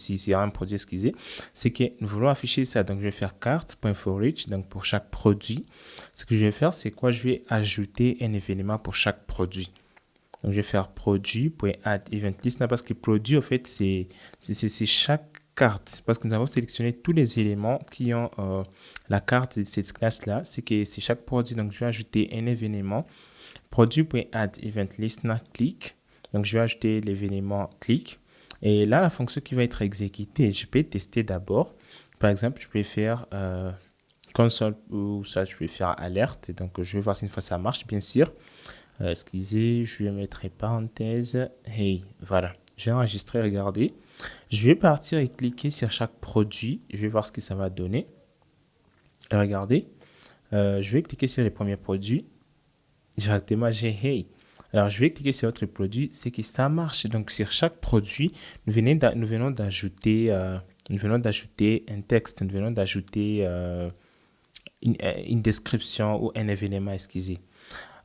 excusez, c'est que nous voulons afficher ça. Donc, je vais faire carte.forEach. Donc, pour chaque produit, ce que je vais faire, c'est quoi? Je vais ajouter un événement pour chaque produit. Donc, je vais faire produit.addEventList parce que produit, en fait, c'est chaque carte. Parce que nous avons sélectionné tous les éléments qui ont la carte de cette classe-là. C'est que c'est chaque produit. Donc, je vais ajouter un événement. Produit.addEventList click. Donc, je vais ajouter l'événement click. Et là, la fonction qui va être exécutée, je peux tester d'abord. Par exemple, je peux faire console ou ça, je peux faire alerte. Donc, je vais voir si une fois ça marche, bien sûr. Excusez, je vais mettre parenthèse. Hey, voilà. Je vais enregistrer, regardez. Je vais partir et cliquer sur chaque produit. Je vais voir ce que ça va donner. Regardez. Je vais cliquer sur les premiers produits. Directement, j'ai Hey. Alors, je vais cliquer sur autre produit. C'est que ça marche. Donc, sur chaque produit, nous venons d'ajouter un texte. Nous venons d'ajouter une description ou un événement, excusez.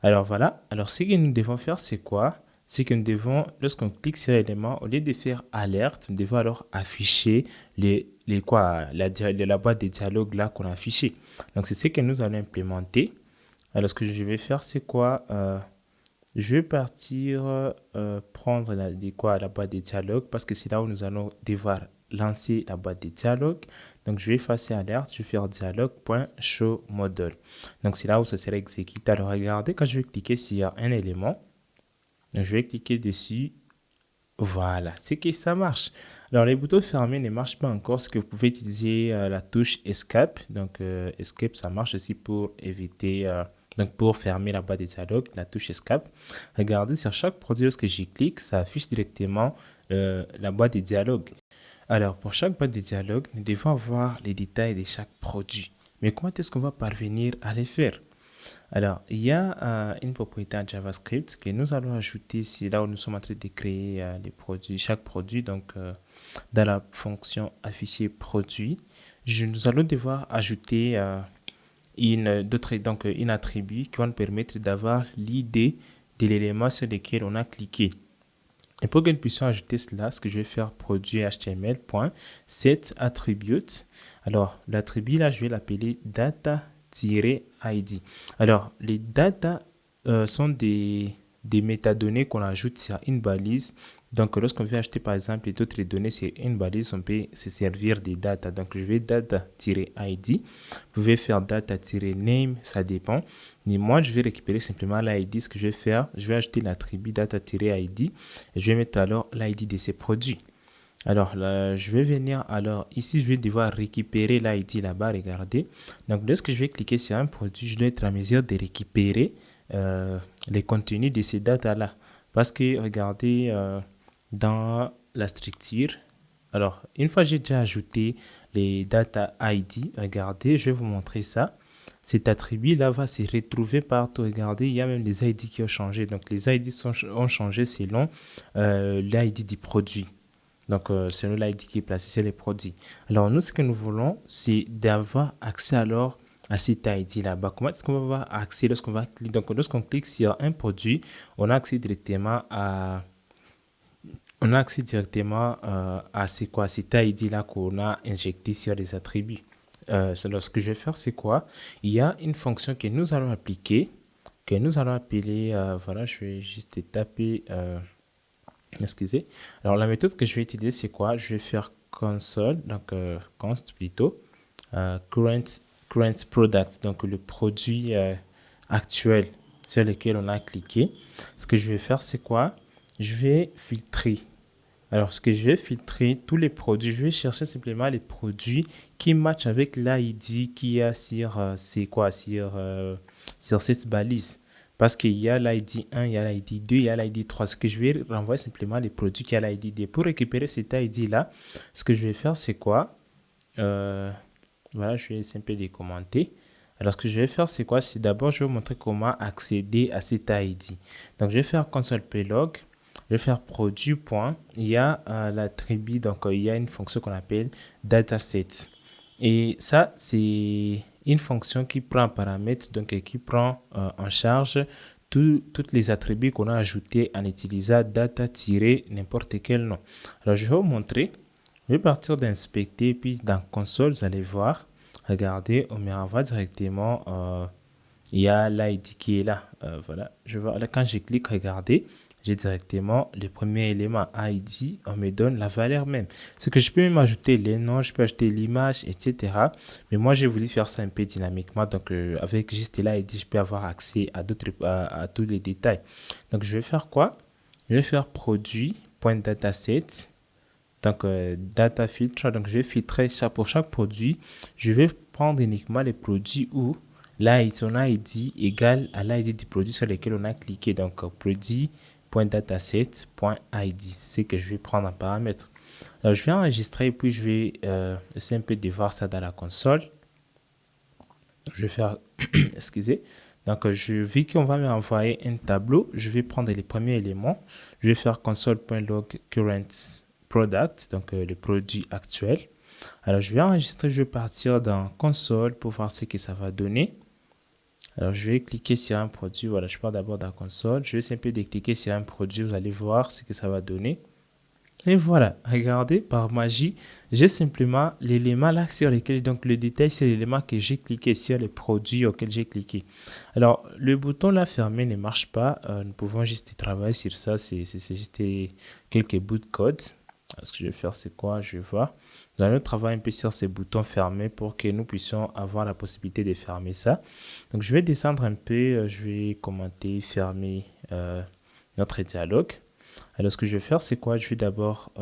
Alors voilà, alors ce que nous devons faire, c'est quoi? C'est que nous devons, lorsqu'on clique sur l'élément, au lieu de faire alerte, nous devons alors afficher la boîte de dialogue là qu'on a affiché. Donc, c'est ce que nous allons implémenter. Alors, ce que je vais faire, c'est quoi? Je vais partir prendre la boîte de dialogue parce que c'est là où nous allons devoir lancer la boîte de dialogue. Donc, je vais effacer alerte, je vais faire dialogue.showModel. Donc, c'est là où ça sera exécuté. Alors, regardez, quand je vais cliquer sur un élément, donc je vais cliquer dessus. Voilà, c'est que ça marche. Alors, les boutons fermés ne marchent pas encore, ce que vous pouvez utiliser la touche Escape. Donc, Escape, ça marche aussi pour éviter, donc pour fermer la boîte de dialogue, la touche Escape. Regardez, sur chaque produit, lorsque j'y clique, ça affiche directement la boîte de dialogue. Alors, pour chaque boîte de dialogue, nous devons avoir les détails de chaque produit. Mais comment est-ce qu'on va parvenir à les faire? Alors, il y a une propriété en JavaScript que nous allons ajouter, c'est là où nous sommes en train de créer les produits, chaque produit. Donc, dans la fonction afficher produit, nous allons devoir ajouter une attribut qui va nous permettre d'avoir l'idée de l'élément sur lequel on a cliqué. Et pour que nous puissions ajouter cela, ce que je vais faire, produit HTML.set attribute. Alors, l'attribut là, je vais l'appeler data-id. Alors, les data sont des métadonnées qu'on ajoute sur une balise. Donc, lorsqu'on veut acheter par exemple d'autres données sur une balise, on peut se servir des data. Donc, je vais data-id. Vous pouvez faire data-name, ça dépend. Mais moi, je vais récupérer simplement l'ID. Ce que je vais faire, je vais ajouter l'attribut data-id et je vais mettre alors l'ID de ces produits. Alors, là, je vais venir, alors ici, je vais devoir récupérer l'ID là-bas, regardez. Donc, lorsque je vais cliquer sur un produit, je dois être en mesure de récupérer les contenus de ces datas-là. Parce que, regardez, dans la structure, alors, une fois que j'ai déjà ajouté les data ID, regardez, je vais vous montrer ça. Cet attribut-là va se retrouver partout. Regardez, il y a même les ID qui ont changé. Donc, les ID ont changé selon l'ID du produit. Donc, selon l'ID qui est placé sur les produits. Alors, nous, ce que nous voulons, c'est d'avoir accès alors à cet ID là-bas. Comment est-ce qu'on va avoir accès lorsqu'on va cliquer? Donc, lorsqu'on clique sur un produit, on a accès directement à c'est quoi, cet ID-là qu'on a injecté sur les attributs. Alors, ce que je vais faire, c'est quoi? Il y a une fonction que nous allons appliquer, que nous allons appeler, voilà, je vais juste taper, excusez. Alors, la méthode que je vais utiliser, c'est quoi? Je vais faire console, donc const plutôt, current product, donc le produit actuel sur lequel on a cliqué. Ce que je vais faire, c'est quoi? Je vais filtrer. Alors, ce que je vais filtrer, tous les produits, je vais chercher simplement les produits qui matchent avec l'ID qu'il y a sur cette balise. Parce qu'il y a l'ID 1, il y a l'ID 2, il y a l'ID 3. Ce que je vais renvoyer simplement les produits qui ont l'ID 2. Pour récupérer cet ID-là, ce que je vais faire, c'est quoi? Voilà, je vais essayer de commenter. Alors, ce que je vais faire, c'est quoi? C'est d'abord, je vais vous montrer comment accéder à cet ID. Donc, je vais faire console.log. Je vais faire produit. Il y a l'attribut, donc il y a une fonction qu'on appelle dataset. Et ça, c'est une fonction qui prend un paramètre, donc qui prend en charge toutes les attributs qu'on a ajoutés en utilisant data-n'importe quel nom. Alors, je vais vous montrer. Je vais partir d'inspecter, puis dans console, vous allez voir. Regardez, on me renvoie directement. Il y a l'ID qui est là. Voilà. Je vois, là, quand je clique, regardez, j'ai directement le premier élément ID. On me donne la valeur même. Ce que je peux même ajouter les noms, je peux ajouter l'image, etc. Mais moi, j'ai voulu faire ça un peu dynamiquement. Donc, avec juste l'ID, je peux avoir accès à tous les détails. Donc, je vais faire quoi? Je vais faire produit.dataset. Donc, data filtre. Donc, je vais filtrer ça pour chaque produit. Je vais prendre uniquement les produits où son ID égale à l'ID du produit sur lequel on a cliqué. Donc, produit.dataset.id. C'est que je vais prendre en paramètre. Alors, je vais enregistrer et puis je vais essayer un peu de voir ça dans la console. Je vais faire, excusez. Donc, vu qu'on va me envoyer un tableau, je vais prendre les premiers éléments. Je vais faire console.log current product, donc le produit actuel. Alors, je vais enregistrer, je vais partir dans console pour voir ce que ça va donner. Alors, je vais cliquer sur un produit. Voilà, je pars d'abord dans console. Je vais simplement cliquer sur un produit. Vous allez voir ce que ça va donner. Et voilà, regardez, par magie, j'ai simplement l'élément là sur lequel, donc le détail, c'est l'élément que j'ai cliqué sur les produits auxquels j'ai cliqué. Alors, le bouton là fermé ne marche pas. Nous pouvons juste travailler sur ça. C'est juste quelques bouts de code. Alors, ce que je vais faire, c'est quoi? Je vais voir. Nous allons travailler un peu sur ces boutons fermés pour que nous puissions avoir la possibilité de fermer ça. Donc, je vais descendre un peu. Je vais commenter, fermer notre dialogue. Alors, ce que je vais faire, c'est quoi? Je vais d'abord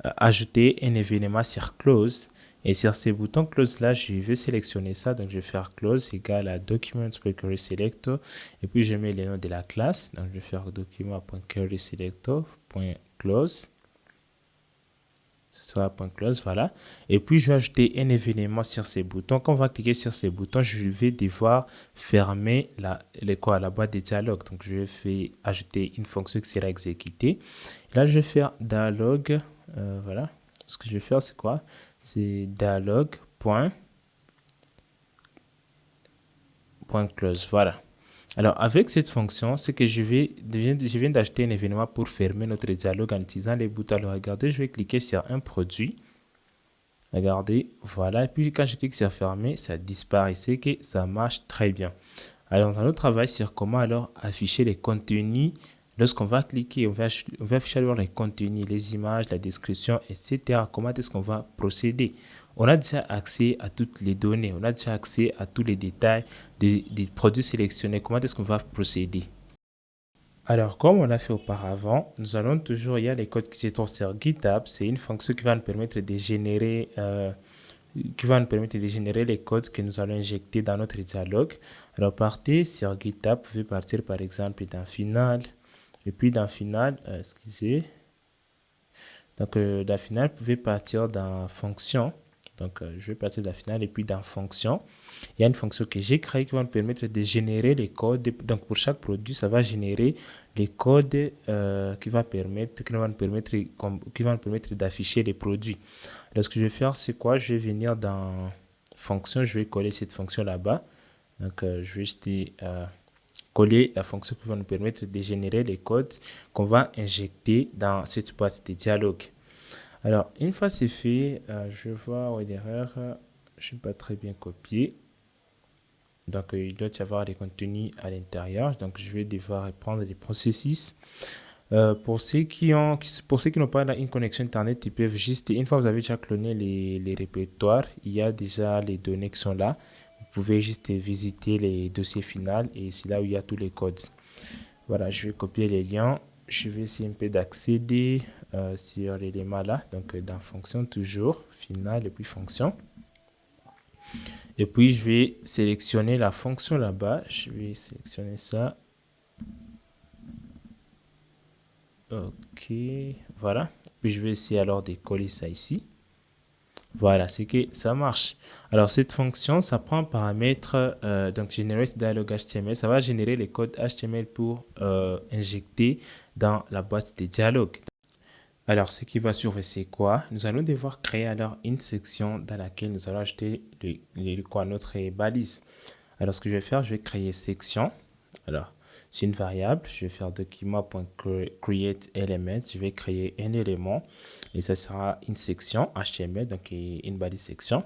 ajouter un événement sur close. Et sur ces boutons close là, je vais sélectionner ça. Donc, je vais faire close égale à document.querySelector. Et puis, je mets le nom de la classe. Donc, je vais faire document.querySelector.close. Ce sera .close, voilà. Et puis, je vais ajouter un événement sur ces boutons. Quand on va cliquer sur ces boutons, je vais devoir fermer la boîte de dialogue. Donc, je vais ajouter une fonction qui sera exécutée. Là, je vais faire dialogue. Voilà. Ce que je vais faire, c'est quoi? C'est dialogue.close. Voilà. Alors, avec cette fonction, c'est que je viens d'ajouter un événement pour fermer notre dialogue en utilisant les boutons. Alors, regardez, je vais cliquer sur un produit. Regardez, voilà. Et puis, quand je clique sur fermer, ça disparaît. C'est que ça marche très bien. Alors, on travaille sur comment alors afficher les contenus. Lorsqu'on va cliquer, on va afficher alors les contenus, les images, la description, etc. Comment est-ce qu'on va procéder? On a déjà accès à toutes les données, on a déjà accès à tous les détails des produits sélectionnés. Comment est-ce qu'on va procéder? Alors, comme on l'a fait auparavant, nous allons toujours, il y a les codes qui se trouvent sur GitHub. C'est une fonction qui va nous permettre de générer les codes que nous allons injecter dans notre dialogue. Alors, partez sur GitHub, vous pouvez partir par exemple dans Final. Et puis dans Final, excusez. Donc, dans Final, vous pouvez partir dans Fonction. Donc, je vais partir dans Final et puis dans Fonction. Il y a une fonction que j'ai créée qui va nous permettre de générer les codes. Donc, pour chaque produit, ça va générer les codes qui vont nous permettre d'afficher les produits. Alors, ce que je vais faire, c'est quoi? Je vais venir dans Fonction. Je vais coller cette fonction là-bas. Donc, je vais juste coller la fonction qui va nous permettre de générer les codes qu'on va injecter dans cette boîte de dialogue. Alors, une fois c'est fait, je vois où est l'erreur. Je n'ai pas très bien copié. Donc, il doit y avoir des contenus à l'intérieur. Donc, je vais devoir reprendre les processus. Pour ceux qui n'ont pas une connexion Internet, ils peuvent juste, une fois que vous avez déjà cloné les répertoires, il y a déjà les données qui sont là. Vous pouvez juste visiter les dossiers finaux et c'est là où il y a tous les codes. Voilà, je vais copier les liens. Je vais essayer un peu d'accéder sur l'élément là. Donc, dans fonction, toujours, final et puis fonction. Et puis, je vais sélectionner la fonction là-bas. Je vais sélectionner ça. Ok, voilà. Puis, je vais essayer alors de coller ça ici. Voilà, c'est que ça marche. Alors, cette fonction, ça prend un paramètre, donc generate dialog HTML. Ça va générer les codes HTML pour injecter dans la boîte de dialogue. Alors, ce qui va suivre, c'est quoi? Nous allons devoir créer alors une section dans laquelle nous allons ajouter notre balise. Alors, ce que je vais faire, je vais créer section. Alors, c'est une variable. Je vais faire document.createElement. Je vais créer un élément et ça sera une section HTML, donc une balise section.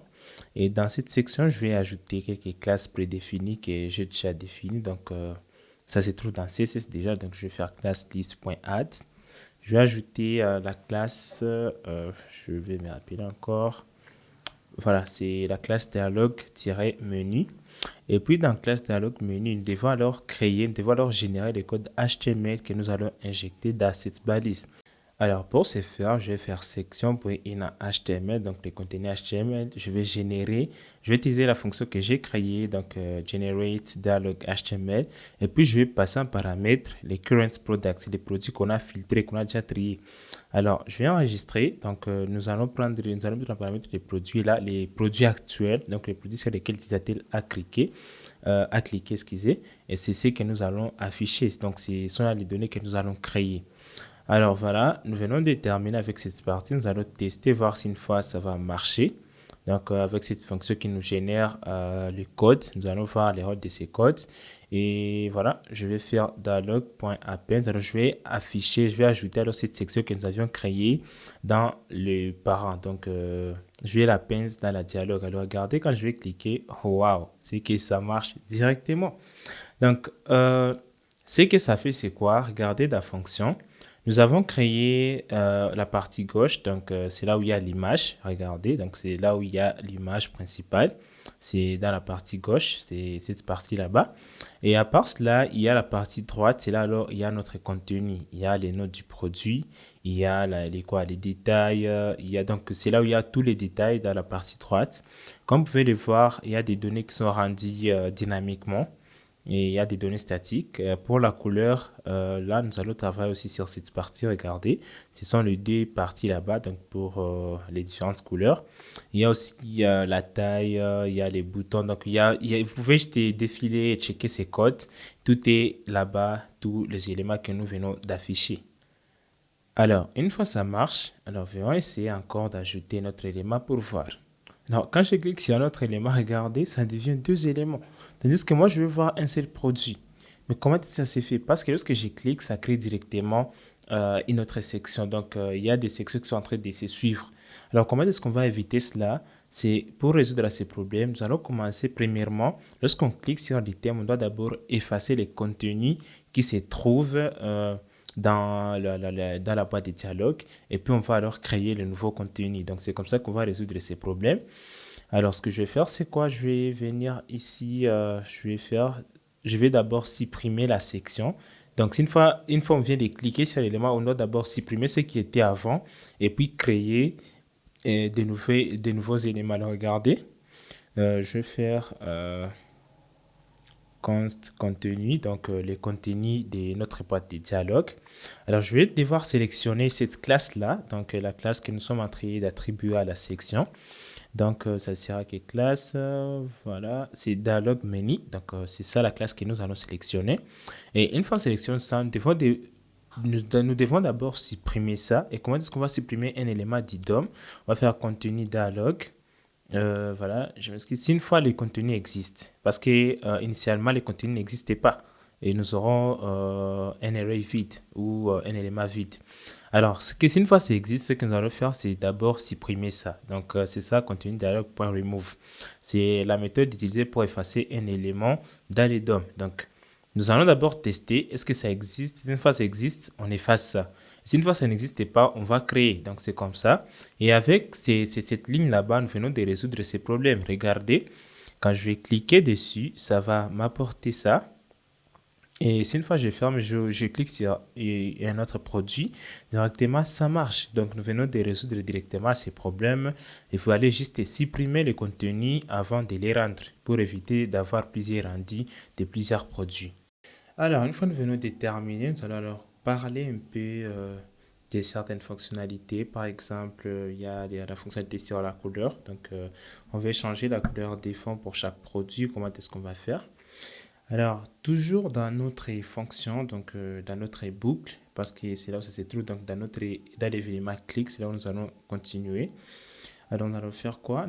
Et dans cette section, je vais ajouter quelques classes prédéfinies que j'ai déjà définies. Donc, ça se trouve dans CSS déjà. Donc, je vais faire class list.add. Je vais ajouter la classe, je vais me rappeler encore. Voilà, c'est la classe dialogue-menu. Et puis, dans la classe dialogue menu, nous devons alors générer les codes HTML que nous allons injecter dans cette balise. Alors, pour ce faire, je vais faire section.inHTML, donc les contenus HTML. Je vais utiliser la fonction que j'ai créée, donc generate dialog HTML. Et puis, je vais passer en paramètre les current products, les produits qu'on a filtrés, qu'on a déjà triés. Alors, je vais enregistrer. Donc, nous allons mettre en paramètre les produits là, les produits actuels, donc les produits sur lesquels l'utilisateur a cliqué, excusez. Et c'est ce que nous allons afficher. Donc, ce sont là les données que nous allons créer. Alors voilà, nous venons de terminer avec cette partie. Nous allons tester, voir si une fois ça va marcher. Donc, avec cette fonction qui nous génère le code, nous allons voir les rôles de ces codes. Et voilà, je vais faire dialog.append. Alors, je vais ajouter alors cette section que nous avions créée dans le parent. Donc, je vais l'append dans la dialogue. Alors, regardez, quand je vais cliquer, waouh, c'est que ça marche directement. Donc, ce que ça fait, c'est quoi? Regardez la fonction. Nous avons créé la partie gauche, donc c'est là où il y a l'image. Regardez, donc c'est là où il y a l'image principale. C'est dans la partie gauche, c'est cette partie là-bas. Et à part cela, il y a la partie droite, c'est là alors il y a notre contenu. Il y a les notes du produit, il y a les détails, il y a donc c'est là où il y a tous les détails dans la partie droite. Comme vous pouvez le voir, il y a des données qui sont rendues dynamiquement et il y a des données statiques. Pour la couleur, là, nous allons travailler aussi sur cette partie. Regardez, ce sont les deux parties là-bas, donc pour les différentes couleurs. Il y a aussi la taille, il y a les boutons. Donc, vous pouvez juste défiler et checker ces codes. Tout est là-bas, tous les éléments que nous venons d'afficher. Alors, une fois ça marche, alors on va essayer encore d'ajouter notre élément pour voir. Alors, quand je clique sur notre élément, regardez, ça devient deux éléments. Tandis que moi, je veux voir un seul produit. Mais comment ça s'est fait? Parce que lorsque je clique, ça crée directement une autre section. Donc, il y a des sections qui sont en train de se suivre. Alors, comment est-ce qu'on va éviter cela? C'est pour résoudre ces problèmes, nous allons commencer premièrement, lorsqu'on clique sur l'item, on doit d'abord effacer les contenus qui se trouvent dans la boîte de dialogue et puis on va alors créer le nouveau contenu. Donc, c'est comme ça qu'on va résoudre ces problèmes. Alors, ce que je vais faire, c'est quoi? Je vais venir ici, je vais d'abord supprimer la section. Donc, une fois on vient de cliquer sur l'élément, on doit d'abord supprimer ce qui était avant et puis créer des nouveaux éléments. Alors, regardez, je vais faire const contenu, donc les contenus de notre boîte de dialogue. Alors, je vais devoir sélectionner cette classe-là, donc la classe que nous sommes en train d'attribuer à la section. Donc, ça sera que classe, voilà, c'est dialog menu. Donc, c'est ça la classe que nous allons sélectionner. Et une fois sélectionné ça, nous devons d'abord supprimer ça. Et comment est-ce qu'on va supprimer un élément d'IDOM? On va faire contenu dialog. Voilà, je m'excuse. Si une fois le contenu existe, parce que initialement le contenu n'existait pas, et nous aurons un array vide ou un élément vide. Alors, si une fois ça existe, ce que nous allons faire, c'est d'abord supprimer ça. Donc, c'est ça, contenu dialog.remove. C'est la méthode utilisée pour effacer un élément dans les DOM. Donc, nous allons d'abord tester, est-ce que ça existe? Si une fois ça existe, on efface ça. Si une fois ça n'existait pas, on va créer. Donc, c'est comme ça. Et avec cette ligne là-bas, nous venons de résoudre ces problèmes. Regardez, quand je vais cliquer dessus, ça va m'apporter ça. Et si une fois je ferme, je clique sur un autre produit, directement ça marche. Donc nous venons de résoudre directement ces problèmes. Il faut aller juste supprimer le contenu avant de les rendre pour éviter d'avoir plusieurs rendus de plusieurs produits. Alors une fois nous venons de terminer, nous allons alors parler un peu de certaines fonctionnalités. Par exemple, il y a la fonctionnalité sur la couleur. Donc on va changer la couleur des fonds pour chaque produit. Comment est-ce qu'on va faire? Alors, toujours dans notre fonction, donc dans notre boucle, parce que c'est là où ça se trouve, donc dans l'événement clic, c'est là où nous allons continuer. Alors, nous allons faire quoi?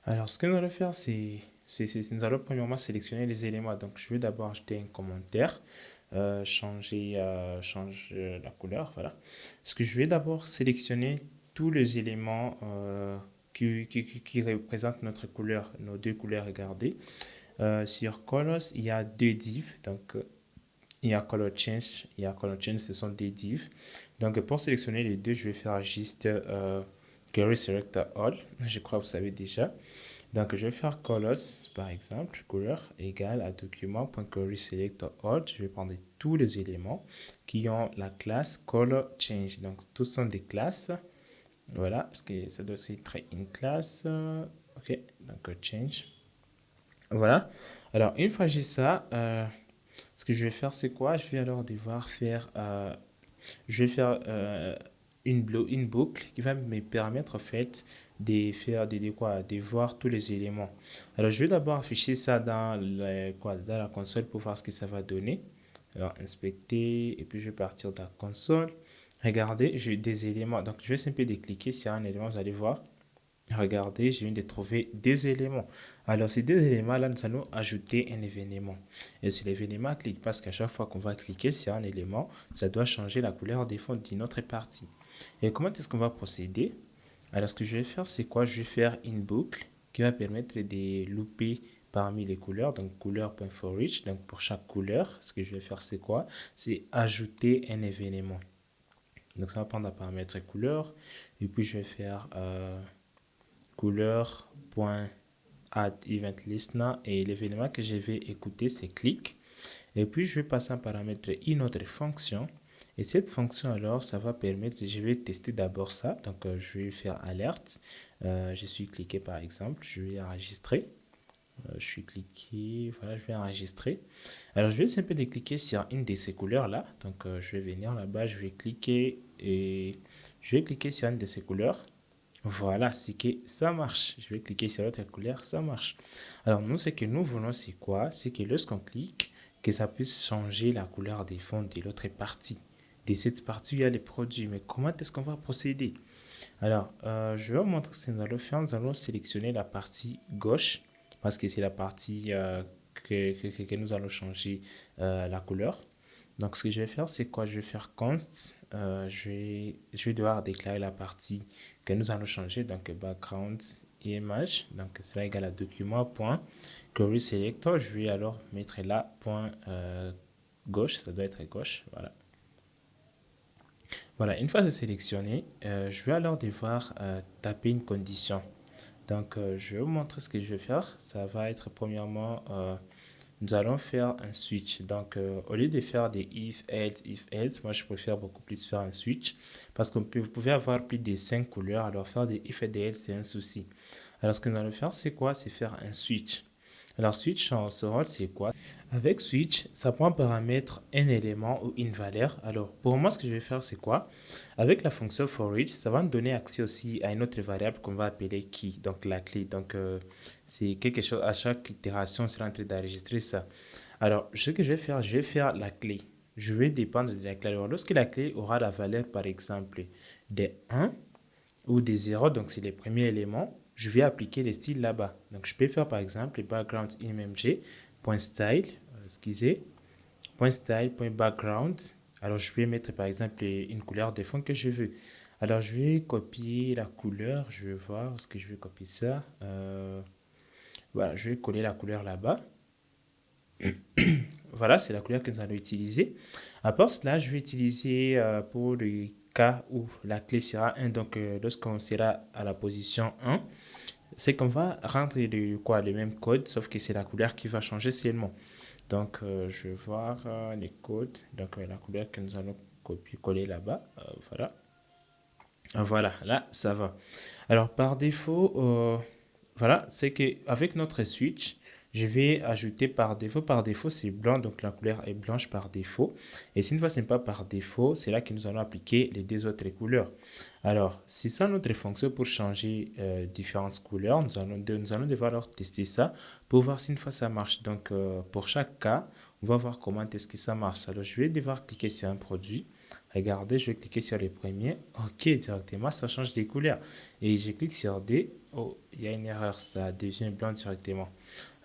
Alors, ce que nous allons faire, nous allons premièrement sélectionner les éléments. Donc, je vais d'abord ajouter un commentaire, change la couleur, voilà. Ce que je vais d'abord sélectionner tous les éléments qui représentent notre couleur, nos deux couleurs, regardez. Sur Colors, il y a deux divs. Donc, il y a Color Change, il y a Color Change, ce sont des divs. Donc, pour sélectionner les deux, je vais faire juste Query Select All. Je crois que vous savez déjà. Donc, je vais faire Colors, par exemple, couleur égale à document.querySelectAll. Je vais prendre tous les éléments qui ont la classe Color Change. Donc, tous sont des classes. Voilà, parce que ça doit être une classe. OK, donc Change. Voilà. Alors, une fois que j'ai ça, ce que je vais faire, c'est quoi? Je vais alors devoir faire, je vais faire une boucle qui va me permettre en fait de faire de voir tous les éléments. Alors, je vais d'abord afficher ça dans la console pour voir ce que ça va donner. Alors, inspecter, et puis je vais partir de la console. Regardez, j'ai des éléments. Donc, je vais simplement cliquer sur un élément, vous allez voir. Regardez, je viens de trouver deux éléments. Alors, ces deux éléments-là, nous allons ajouter un événement. Et c'est l'événement clique parce qu'à chaque fois qu'on va cliquer sur un élément, ça doit changer la couleur des fonds d'une autre partie. Et comment est-ce qu'on va procéder? Alors, ce que je vais faire, c'est quoi? Je vais faire une boucle qui va permettre de louper parmi les couleurs. Donc, couleur.forEach. Donc, pour chaque couleur, ce que je vais faire, c'est quoi? C'est ajouter un événement. Donc, ça va prendre un paramètre couleur. Et puis, je vais faire couleur.addEventListener et l'événement que je vais écouter, c'est click. Et puis, je vais passer un paramètre une autre fonction. Et cette fonction, alors, ça va permettre, je vais tester d'abord ça. Donc, je vais faire alerte. Je suis cliqué, par exemple. Je vais enregistrer. Je suis cliqué. Voilà, je vais enregistrer. Alors, je vais simplement cliquer sur une de ces couleurs-là. Donc, je vais venir là-bas. Je vais cliquer et je vais cliquer sur une de ces couleurs. Voilà, c'est que ça marche. Je vais cliquer sur l'autre couleur, ça marche. Alors, nous, ce que nous voulons, c'est quoi? C'est que lorsqu'on clique, que ça puisse changer la couleur des fonds de l'autre partie. De cette partie, il y a les produits. Mais comment est-ce qu'on va procéder? Alors, je vais vous montrer ce que nous allons faire. Nous allons sélectionner la partie gauche parce que c'est la partie que nous allons changer la couleur. Donc, ce que je vais faire, c'est quoi? Je vais faire const. Je vais devoir déclarer la partie que nous allons changer. Donc, background image. Donc, cela égale à document.querySelector. Je vais alors mettre là point gauche. Ça doit être gauche. Voilà. Voilà. Une fois c'est sélectionné, je vais alors devoir taper une condition. Donc, je vais vous montrer ce que je vais faire. Ça va être premièrement nous allons faire un switch. Donc, au lieu de faire des if, else, moi je préfère beaucoup plus faire un switch parce que vous pouvez avoir plus de 5 couleurs. Alors, faire des if et des else, c'est un souci. Alors, ce que nous allons faire, c'est quoi? C'est faire un switch. Alors, switch, ce rôle, c'est quoi? Avec switch, ça prend paramètre un élément ou une valeur. Alors, pour moi, ce que je vais faire, c'est quoi? Avec la fonction forEach, ça va nous donner accès aussi à une autre variable qu'on va appeler key, donc la clé. Donc, c'est quelque chose, à chaque itération, c'est en train d'enregistrer ça. Alors, ce que je vais faire la clé. Je vais dépendre de la clé. Alors, lorsque la clé aura la valeur, par exemple, des 1 ou des 0, donc c'est les premiers éléments, je vais appliquer les styles là-bas. Donc, je peux faire, par exemple, background.img.style, excusez, .style.background. Alors, je vais mettre par exemple une couleur de fond que je veux. Alors, je vais copier la couleur. Je vais voir ce que je vais copier ça. Voilà, je vais coller la couleur là-bas. Voilà, c'est la couleur que nous allons utiliser. À part cela, je vais utiliser pour le cas où la clé sera 1. Donc, lorsqu'on sera à la position 1, c'est qu'on va rendre le même code, sauf que c'est la couleur qui va changer seulement. Donc, je vais voir les codes. Donc, la couleur que nous allons copier-coller là-bas. Voilà. Voilà, là, ça va. Alors, par défaut, voilà, c'est qu'avec notre switch, je vais ajouter par défaut. Par défaut, c'est blanc, donc la couleur est blanche par défaut. Et si une fois ce n'est pas par défaut, c'est là que nous allons appliquer les deux autres couleurs. Alors, c'est ça notre fonction pour changer différentes couleurs. Nous allons devoir alors tester ça pour voir si une fois ça marche. Donc, pour chaque cas, on va voir comment est-ce que ça marche. Alors, je vais devoir cliquer sur un produit. Regardez, je vais cliquer sur les premiers. Ok, directement, ça change des couleurs. Et je clique sur D. Oh, il y a une erreur, ça devient blanc directement.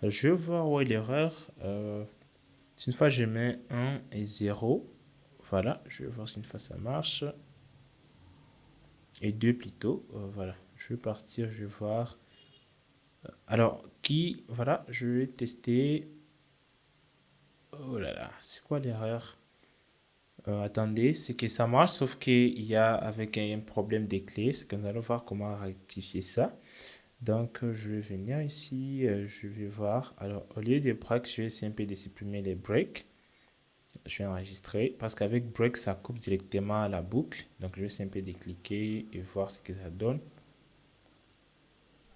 Alors, je vais voir où est l'erreur. Si une fois je mets 1 et 0, voilà, je vais voir si une fois ça marche. Et 2 plutôt, voilà. Je vais partir, je vais voir. Alors, voilà, je vais tester. Oh là là, c'est quoi l'erreur? Attendez, c'est que ça marche, sauf qu'il y a avec un problème des clés. C'est que nous allons voir comment rectifier ça. Donc, je vais venir ici, je vais voir. Alors, au lieu de break, je vais simplement supprimer les breaks. Je vais enregistrer parce qu'avec break, ça coupe directement la boucle. Donc, je vais simplement décliquer et voir ce que ça donne.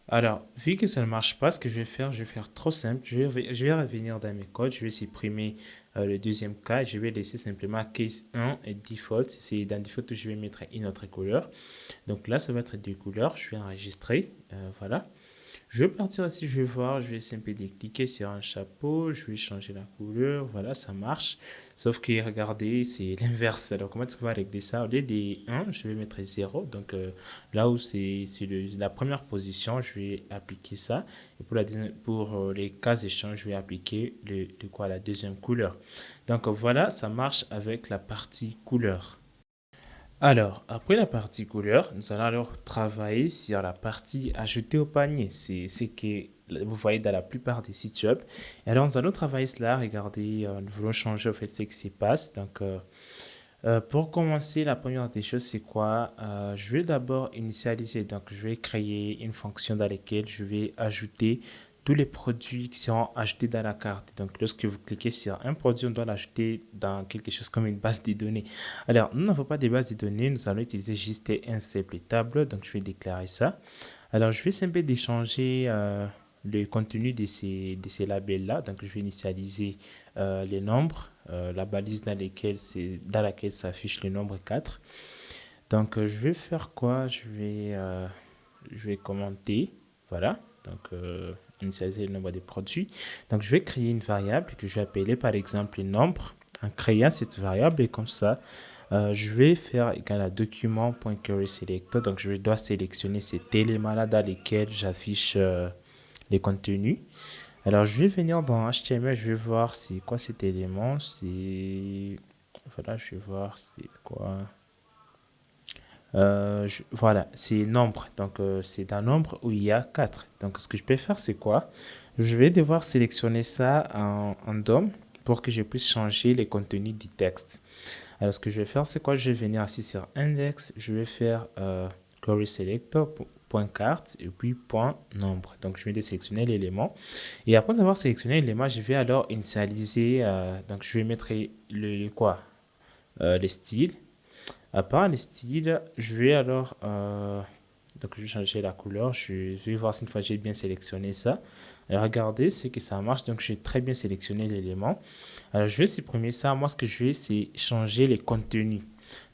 Alors, vu que ça ne marche pas, ce que je vais faire trop simple. Je vais revenir dans mes codes. Je vais supprimer le deuxième cas. Je vais laisser simplement case 1 et default. C'est dans default que je vais mettre une autre couleur. Donc là, ça va être deux couleurs. Je vais enregistrer. Voilà. Je vais partir ici, je vais voir, je vais simplement cliquer sur un chapeau, je vais changer la couleur, voilà, ça marche. Sauf que regardez, c'est l'inverse. Alors comment est-ce qu'on va régler ça? Au lieu des 1, je vais mettre 0. Donc là où la première position, je vais appliquer ça. Et pour les cas échanges, je vais appliquer la deuxième couleur. Donc voilà, ça marche avec la partie couleur. Alors, après la partie couleur, nous allons alors travailler sur la partie ajouter au panier. C'est ce que vous voyez dans la plupart des sites web. Et alors, nous allons travailler cela. Regardez, nous voulons changer au fait ce qui se passe. Donc, pour commencer, la première des choses, c'est quoi? Je vais d'abord initialiser. Donc, je vais créer une fonction dans laquelle je vais ajouter tous les produits qui seront ajoutés dans la carte. Donc, lorsque vous cliquez sur un produit, on doit l'ajouter dans quelque chose comme une base de données. Alors, nous n'avons pas de base de données. Nous allons utiliser juste un simple tableau. Donc, je vais déclarer ça. Alors, je vais simplement changer le contenu de ces labels-là. Donc, je vais initialiser les nombres, la balise dans laquelle s'affiche le nombre 4. Donc, je vais faire quoi? Je vais commenter. Voilà. Donc, initialiser le nombre de produits. Donc, je vais créer une variable que je vais appeler par exemple le nombre. En créant cette variable, et comme ça, je vais faire égal à document.querySelector. Donc, je dois sélectionner cet élément-là dans lequel j'affiche les contenus. Alors, je vais venir dans HTML, je vais voir c'est quoi cet élément. Voilà, je vais voir c'est quoi. Voilà, c'est nombre. Donc, c'est un nombre où il y a 4. Donc, ce que je peux faire, c'est quoi? Je vais devoir sélectionner ça en DOM pour que je puisse changer les contenus du texte. Alors, ce que je vais faire, c'est quoi? Je vais venir ici sur index, je vais faire query selector point carte et puis point nombre. Donc, je vais désélectionner l'élément. Et après avoir sélectionné l'élément, je vais alors initialiser. Donc, je vais mettre les styles. À part les styles, je vais alors donc je vais changer la couleur. Je vais voir si une fois j'ai bien sélectionné ça. Alors regardez, c'est que ça marche. Donc j'ai très bien sélectionné l'élément. Alors je vais supprimer ça. Moi ce que je vais c'est changer les contenus.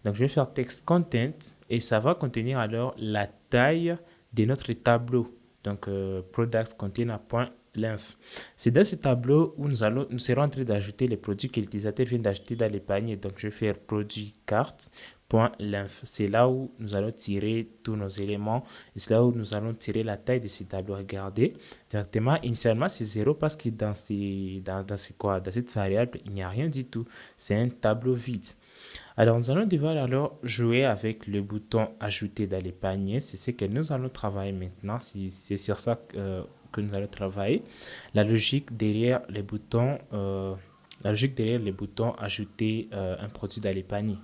Donc je vais faire text content et ça va contenir alors la taille de notre tableau. Donc products container.length. C'est dans ce tableau où nous serons en train d'ajouter les produits que l'utilisateur vient d'acheter dans les paniers. Donc je vais faire produit carte. .length. C'est là où nous allons tirer tous nos éléments et c'est là où nous allons tirer la taille de ces tableaux. Regardez, directement, initialement, c'est 0 parce que dans cette variable, il n'y a rien du tout. C'est un tableau vide. Alors, nous allons devoir alors jouer avec le bouton ajouter dans les paniers. C'est ce que nous allons travailler maintenant. C'est sur ça que nous allons travailler. La logique derrière les boutons, ajouter un produit dans les paniers.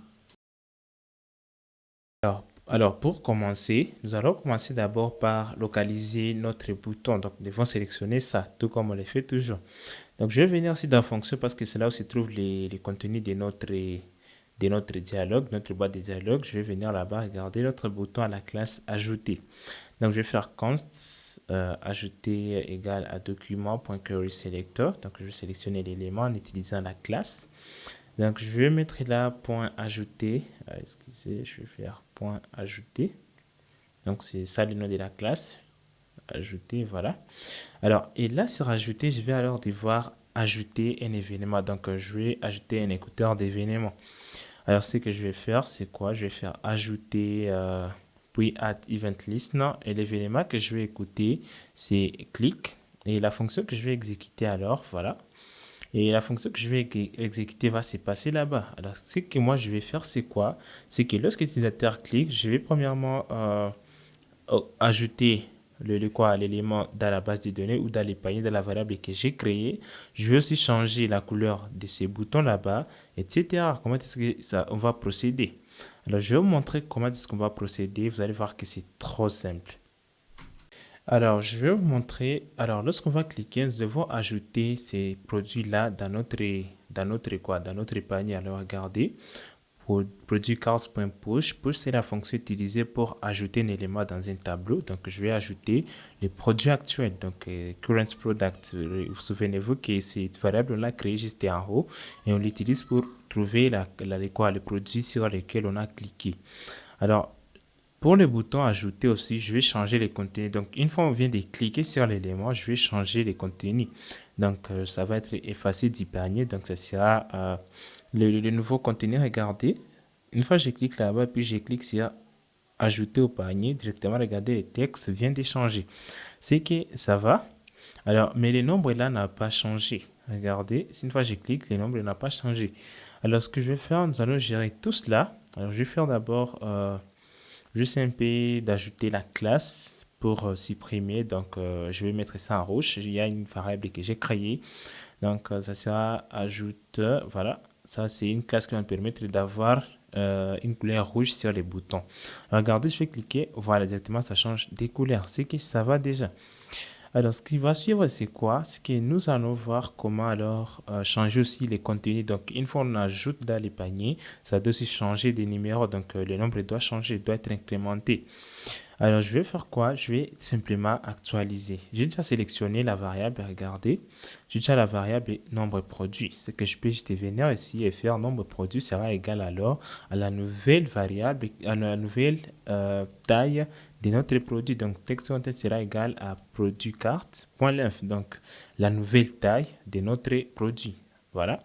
Alors, pour commencer, nous allons commencer d'abord par localiser notre bouton. Donc, nous devons sélectionner ça, tout comme on le fait toujours. Donc, je vais venir ici dans fonction parce que c'est là où se trouvent les contenus de notre dialogue, notre boîte de dialogue. Je vais venir là-bas regarder notre bouton à la classe ajouter. Donc, je vais faire const ajouter égal à document.querySelector. Donc, je vais sélectionner l'élément en utilisant la classe. Donc, je vais mettre là point ajouter. Excusez, je vais faire point ajouter. Donc, c'est ça le nom de la classe. Ajouter, voilà. Alors, et là, sur ajouter, je vais alors devoir ajouter un événement. Donc, je vais ajouter un écouteur d'événement. Alors, ce que je vais faire, c'est quoi? Je vais faire ajouter, puis add event listener. Et l'événement que je vais écouter, c'est click. Et la fonction que je vais exécuter alors, voilà. Et la fonction que je vais exécuter va se passer là-bas. Alors, ce que moi, je vais faire, c'est quoi? C'est que lorsque l'utilisateur clique, je vais premièrement ajouter l'élément dans la base de données ou dans les paniers de la variable que j'ai créée. Je vais aussi changer la couleur de ces boutons là-bas, etc. Comment est-ce que on va procéder? Alors, je vais vous montrer comment est-ce qu'on va procéder. Vous allez voir que c'est trop simple. Alors, je vais vous montrer. Alors, lorsqu'on va cliquer, nous devons ajouter ces produits-là dans notre panier. Alors, regardez. Produit cards.push. Push, c'est la fonction utilisée pour ajouter un élément dans un tableau. Donc, je vais ajouter les produits actuels. Donc, current product. Vous souvenez-vous que cette variable, on l'a créée juste en haut et on l'utilise pour trouver le produit sur lequel on a cliqué. Alors, Pour les boutons ajouter aussi, je vais changer les contenus. Donc, une fois on vient de cliquer sur l'élément, je vais changer les contenus. Donc, ça va être effacé du panier. Donc, ça sera le nouveau contenu. Regardez. Une fois je clique là-bas, puis je clique sur ajouter au panier, directement, regardez, le texte vient de changer. C'est que ça va. Alors, mais le nombre là n'a pas changé. Regardez, si une fois je clique, le nombre n'a pas changé. Alors, ce que je vais faire, nous allons gérer tout cela. Alors, je vais faire d'abord juste un peu d'ajouter la classe pour supprimer. Donc, je vais mettre ça en rouge. Il y a une variable que j'ai créée. Donc, ça sera ajoute. Voilà, ça c'est une classe qui va me permettre d'avoir une couleur rouge sur les boutons. Regardez, je vais cliquer. Voilà, directement, ça change des couleurs. C'est que ça va déjà. Alors, ce qui va suivre, c'est quoi? C'est que nous allons voir comment alors changer aussi les contenus. Donc, une fois on ajoute dans les paniers, ça doit aussi changer des numéros. Donc, le nombre doit changer, doit être incrémenté. Alors, je vais faire quoi? Je vais simplement actualiser. J'ai déjà sélectionné la variable, regardez. J'ai déjà la variable nombre produit. C'est que je peux juste venir ici et faire nombre produit sera égal alors à la nouvelle variable, à la nouvelle taille de notre produit. Donc, texte content sera égal à produit carte.length. Donc, la nouvelle taille de notre produit. Voilà.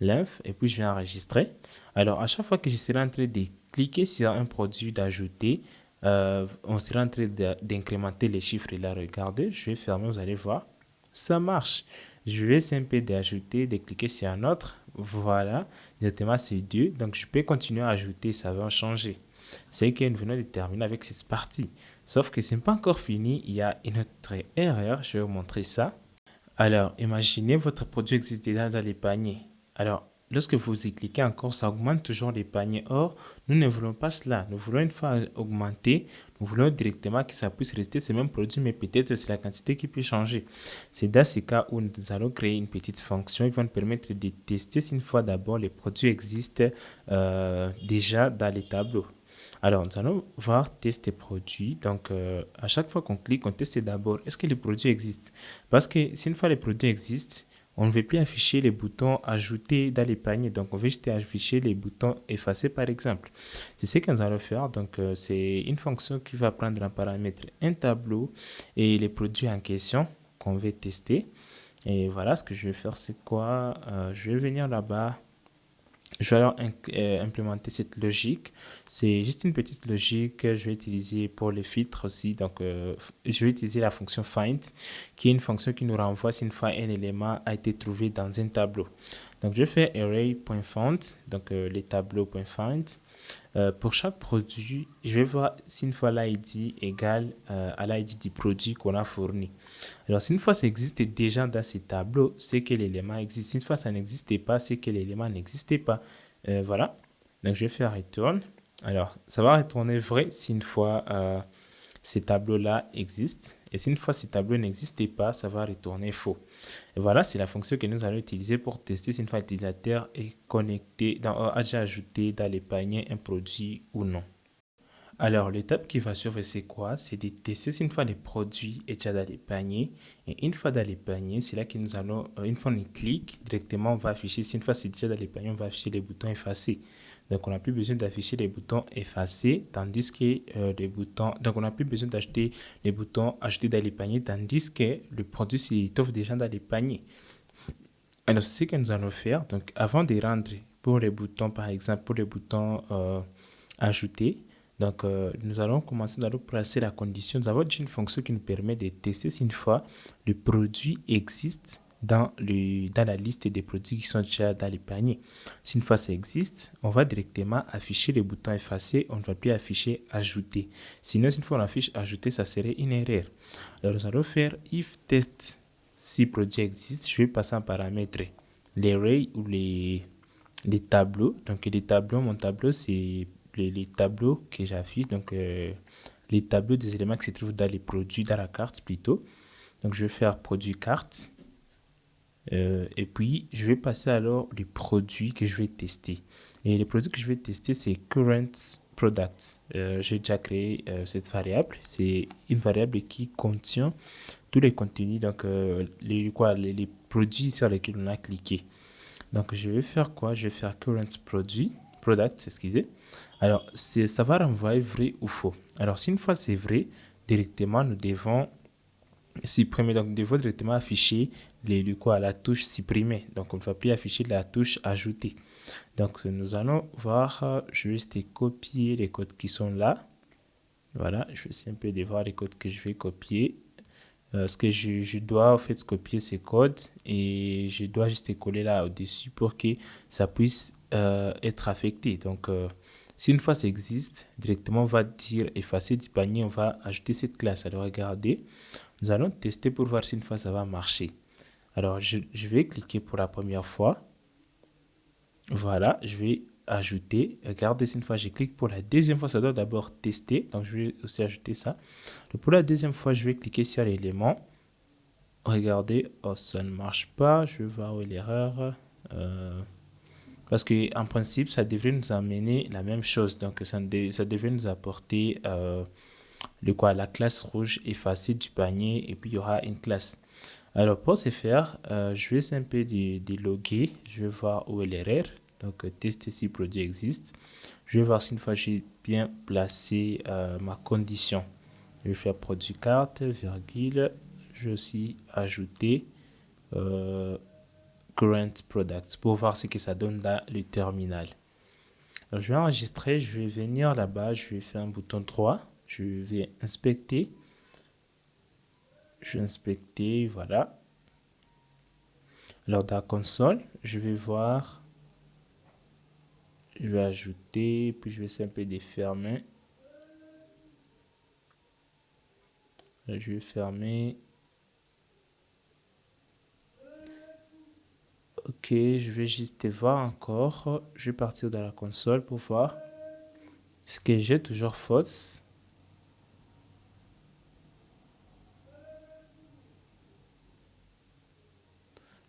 Length. Et puis, je vais enregistrer. Alors, à chaque fois que je serai en train de cliquer sur un produit, d'ajouter, on sera en train d'incrémenter les chiffres là. Regardez, je vais fermer, vous allez voir. Ça marche. Je vais simplement d'ajouter, de cliquer sur un autre. Voilà, directement c'est 2. Donc, je peux continuer à ajouter, ça va changer. C'est que nous venons de terminer avec cette partie. Sauf que ce n'est pas encore fini. Il y a une autre erreur. Je vais vous montrer ça. Alors, imaginez votre produit existe déjà dans les paniers. Alors, lorsque vous y cliquez encore, ça augmente toujours les paniers. Or, nous ne voulons pas cela. Nous voulons une fois augmenter, nous voulons directement que ça puisse rester ce même produit, mais peut-être c'est la quantité qui peut changer. C'est dans ce cas où nous allons créer une petite fonction qui va nous permettre de tester si une fois d'abord les produits existent déjà dans les tableaux. Alors, nous allons voir tester produits. Donc, à chaque fois qu'on clique, on teste d'abord est-ce que les produits existent. Parce que si une fois les produits existent, on ne veut plus afficher les boutons ajoutés dans les paniers. Donc, on veut juste afficher les boutons effacés, par exemple. C'est ce que nous allons faire. Donc, c'est une fonction qui va prendre un paramètre, un tableau et les produits en question qu'on veut tester. Et voilà, ce que je vais faire, c'est quoi? Je vais venir là-bas. Je vais alors implémenter cette logique. C'est juste une petite logique que je vais utiliser pour les filtres aussi. Donc, je vais utiliser la fonction find, qui est une fonction qui nous renvoie si une fois un élément a été trouvé dans un tableau. Donc, je fais array.find, donc les tableaux.find. Pour chaque produit, je vais voir si une fois l'ID égale à l'ID du produit qu'on a fourni. Alors, si une fois ça existe déjà dans ces tableaux, c'est que l'élément existe. Si une fois ça n'existait pas, c'est que l'élément n'existait pas. Voilà. Donc, je vais faire return. Alors, ça va retourner vrai si une fois ces tableaux-là existent. Et si une fois ces tableaux n'existaient pas, ça va retourner faux. Et voilà, c'est la fonction que nous allons utiliser pour tester si une fois l'utilisateur est connecté, a déjà ajouté dans les paniers un produit ou non. Alors, l'étape qui va suivre, c'est quoi? C'est de tester si une fois les produits est déjà dans les paniers. Et une fois dans les paniers, c'est là que nous allons, une fois on clique, directement on va afficher, si une fois c'est déjà dans les paniers, on va afficher les boutons effacés. Donc, on n'a plus besoin d'afficher les boutons effacés, tandis que les boutons, donc on n'a plus besoin d'ajouter les boutons ajoutés dans les paniers, tandis que le produit s'y trouve déjà dans les paniers. Alors, c'est ce que nous allons faire. Donc, avant de rendre pour les boutons, par exemple, pour les boutons ajoutés, donc, nous allons commencer, nous allons placer la condition. Nous avons déjà une fonction qui nous permet de tester si une fois le produit existe dans la liste des produits qui sont déjà dans les paniers. Si une fois ça existe, on va directement afficher les boutons effacés. On ne va plus afficher ajouter. Sinon, si une fois on affiche ajouter, ça serait une erreur. Alors, nous allons faire if test si produit existe. Je vais passer en paramètre l'array ou les tableaux. Donc, les tableaux, mon tableau, c'est les tableaux que j'affiche, donc les tableaux des éléments qui se trouvent dans les produits, dans la carte plutôt. Donc, je vais faire produit carte. Et puis, je vais passer alors les produits que je vais tester. Et les produits que je vais tester, c'est current product. J'ai déjà créé cette variable. C'est une variable qui contient tous les contenus, donc les produits sur lesquels on a cliqué. Donc, je vais faire quoi? Je vais faire current produit. product, excusez. Alors, ça va renvoyer vrai ou faux. Alors, si une fois c'est vrai, directement, nous devons supprimer. Donc, nous devons directement afficher la touche supprimer. Donc, on ne va plus afficher la touche ajouter. Donc, nous allons voir, je vais juste copier les codes qui sont là. Voilà, je vais essayer un peu de voir les codes que je vais copier. Ce que je dois en fait copier ces codes et je dois juste coller là au-dessus pour que ça puisse être affecté. Donc, si une fois ça existe, directement on va dire effacer du panier, on va ajouter cette classe. Alors, regardez, nous allons tester pour voir si une fois ça va marcher. Alors, je vais cliquer pour la première fois. Voilà, je vais ajouter. Regardez, si une fois je clique pour la deuxième fois, ça doit d'abord tester. Donc, je vais aussi ajouter ça. Donc, pour la deuxième fois, je vais cliquer sur l'élément. Regardez, oh, ça ne marche pas. Je vais voir où est l'erreur. Parce qu'en principe, ça devrait nous amener la même chose. Donc, ça devrait nous apporter la classe rouge effacée du panier. Et puis, il y aura une classe. Alors, pour ce faire, je vais essayer un peu de loguer. Je vais voir où est l'erreur. Donc, tester si le produit existe. Je vais voir si une fois j'ai bien placé ma condition. Je vais faire produit carte, virgule. Je vais aussi ajouter current products pour voir ce que ça donne dans le terminal. Alors, je vais enregistrer. Je vais venir là-bas. Je vais faire un bouton droit. Je vais inspecter. Je vais inspecter. Voilà. Alors, dans la console, je vais voir, je vais ajouter, puis je vais essayer un peu de fermer. Là, je vais fermer. Ok, je vais juste voir encore. Je vais partir dans la console pour voir. Ce que j'ai toujours fausse.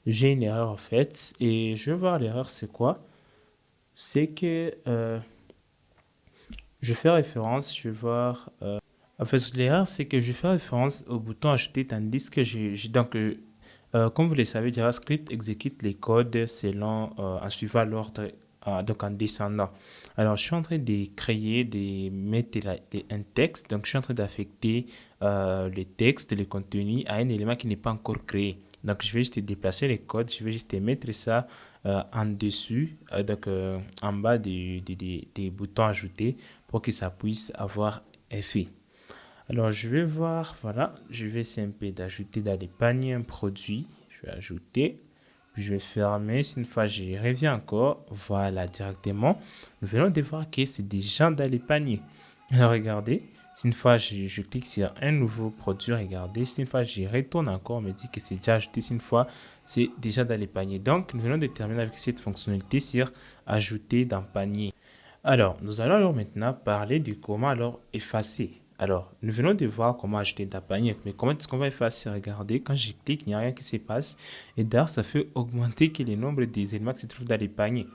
J'ai une erreur en fait. Et je vais voir l'erreur, c'est quoi? C'est que je fais référence, je vais voir. En fait, l'erreur, c'est que je fais référence au bouton ajouter tandis que comme vous le savez, JavaScript exécute les codes en suivant l'ordre, donc en descendant. Alors, je suis en train de créer, de mettre un texte. Donc, je suis en train d'affecter le texte, le contenu à un élément qui n'est pas encore créé. Donc, je vais juste déplacer les codes. Je vais juste mettre ça en dessus, en bas des boutons ajoutés pour que ça puisse avoir effet. Alors, je vais voir, voilà, je vais essayer un peu d'ajouter dans les paniers un produit. Je vais ajouter, je vais fermer. Si une fois je reviens encore, voilà, directement, nous venons de voir que c'est déjà dans les paniers. Alors, regardez, si une fois je clique sur un nouveau produit, regardez, si une fois je retourne encore, on me dit que c'est déjà ajouté. Si une fois, c'est déjà dans les paniers. Donc, nous venons de terminer avec cette fonctionnalité sur ajouter dans panier. Alors, nous allons alors maintenant parler de comment alors effacer. Alors, nous venons de voir comment ajouter un panier, mais comment est-ce qu'on va effacer? Regardez, quand je clique, il n'y a rien qui se passe. Et d'ailleurs, ça fait augmenter que le nombre des éléments qui se trouvent dans les paniers.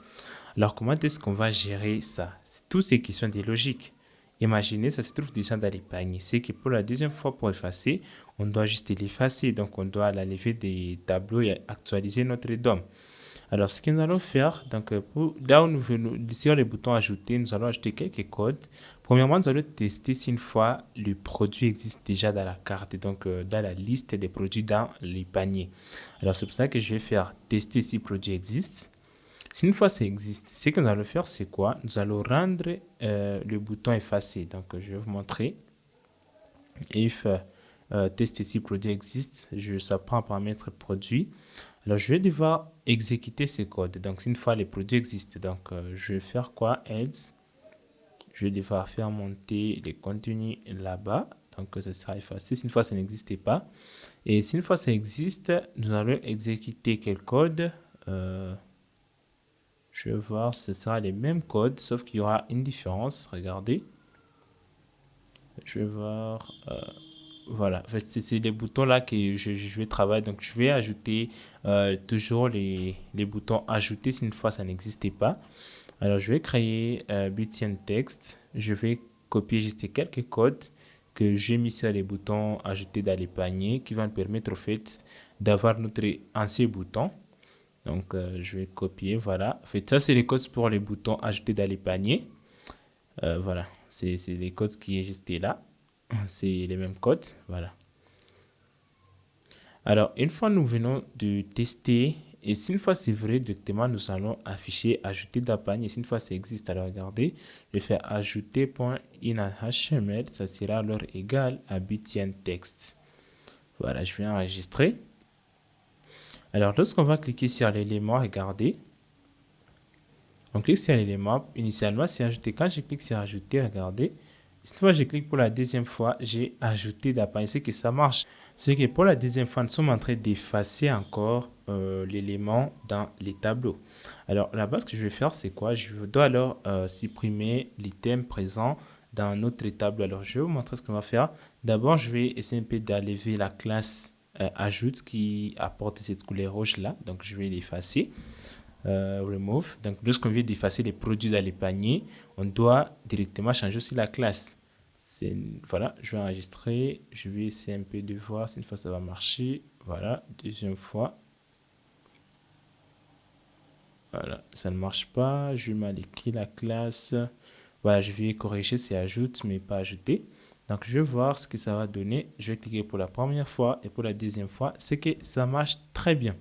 Alors, comment est-ce qu'on va gérer ça? Toutes ces questions de logique. Imaginez, ça se trouve déjà dans les paniers. C'est que pour la deuxième fois, pour effacer, on doit juste l'effacer. Donc, on doit la lever des tableaux et actualiser notre DOM. Alors, ce que nous allons faire, donc, là où nous venons, sur les boutons ajouter, nous allons ajouter quelques codes. Premièrement, nous allons tester si une fois le produit existe déjà dans la carte, donc dans la liste des produits dans les paniers. Alors, c'est pour ça que je vais faire tester si le produit existe. Si une fois ça existe, ce que nous allons faire, c'est quoi? Nous allons rendre le bouton effacer. Donc, je vais vous montrer. If tester si le produit existe, ça prend un paramètre produit. Alors, je vais devoir exécuter ce code. Donc, si une fois les produits existent, donc je vais faire quoi? Else. Je vais devoir faire monter les contenus là-bas. Donc, ça sera effacé. Si une fois ça n'existait pas. Et si une fois ça existe, nous allons exécuter quel code? Je vais voir, ce sera les mêmes codes, sauf qu'il y aura une différence. Regardez. Je vais voir. Voilà, en fait, c'est les boutons là que je vais travailler. Donc, je vais ajouter toujours les boutons ajouter si une fois ça n'existait pas. Alors, je vais créer Boolean Text. Je vais copier juste quelques codes que j'ai mis sur les boutons ajouter dans les paniers qui vont nous permettre au fait d'avoir notre ancien bouton. Donc, je vais copier, voilà. En fait, ça, c'est les codes pour les boutons ajoutés dans les paniers. Voilà, c'est les codes qui existaient là. C'est les mêmes codes, voilà. Alors, une fois nous venons de tester, et si une fois c'est vrai, directement, nous allons afficher ajouter dans panier. Et si une fois ça existe, alors regardez, je fais ajouter.in.html, ça sera alors égal à btn text. Voilà, je vais enregistrer. Alors, lorsqu'on va cliquer sur l'élément, regardez, on clique sur l'élément, initialement c'est ajouté. Quand je clique sur ajouter, regardez, cette fois je clique pour la deuxième fois, j'ai ajouté d'appareil, c'est que ça marche. C'est que pour la deuxième fois, nous sommes en train d'effacer encore l'élément dans les tableaux. Alors là-bas, ce que je vais faire, c'est quoi? Je dois alors supprimer l'item présent dans notre tableau. Alors je vais vous montrer ce qu'on va faire. D'abord, je vais essayer un peu d'enlever la classe ajoute qui apporte cette couleur rouge là. Donc je vais l'effacer. Remove. Donc, lorsqu'on vient d'effacer les produits dans les paniers, on doit directement changer aussi la classe. Voilà, je vais enregistrer. Je vais essayer un peu de voir si une fois ça va marcher. Voilà, deuxième fois. Voilà, ça ne marche pas. Je vais mal écrit la classe. Voilà, je vais corriger, c'est ajoute, mais pas ajouter. Donc, je vais voir ce que ça va donner. Je vais cliquer pour la première fois et pour la deuxième fois. C'est que ça marche très bien.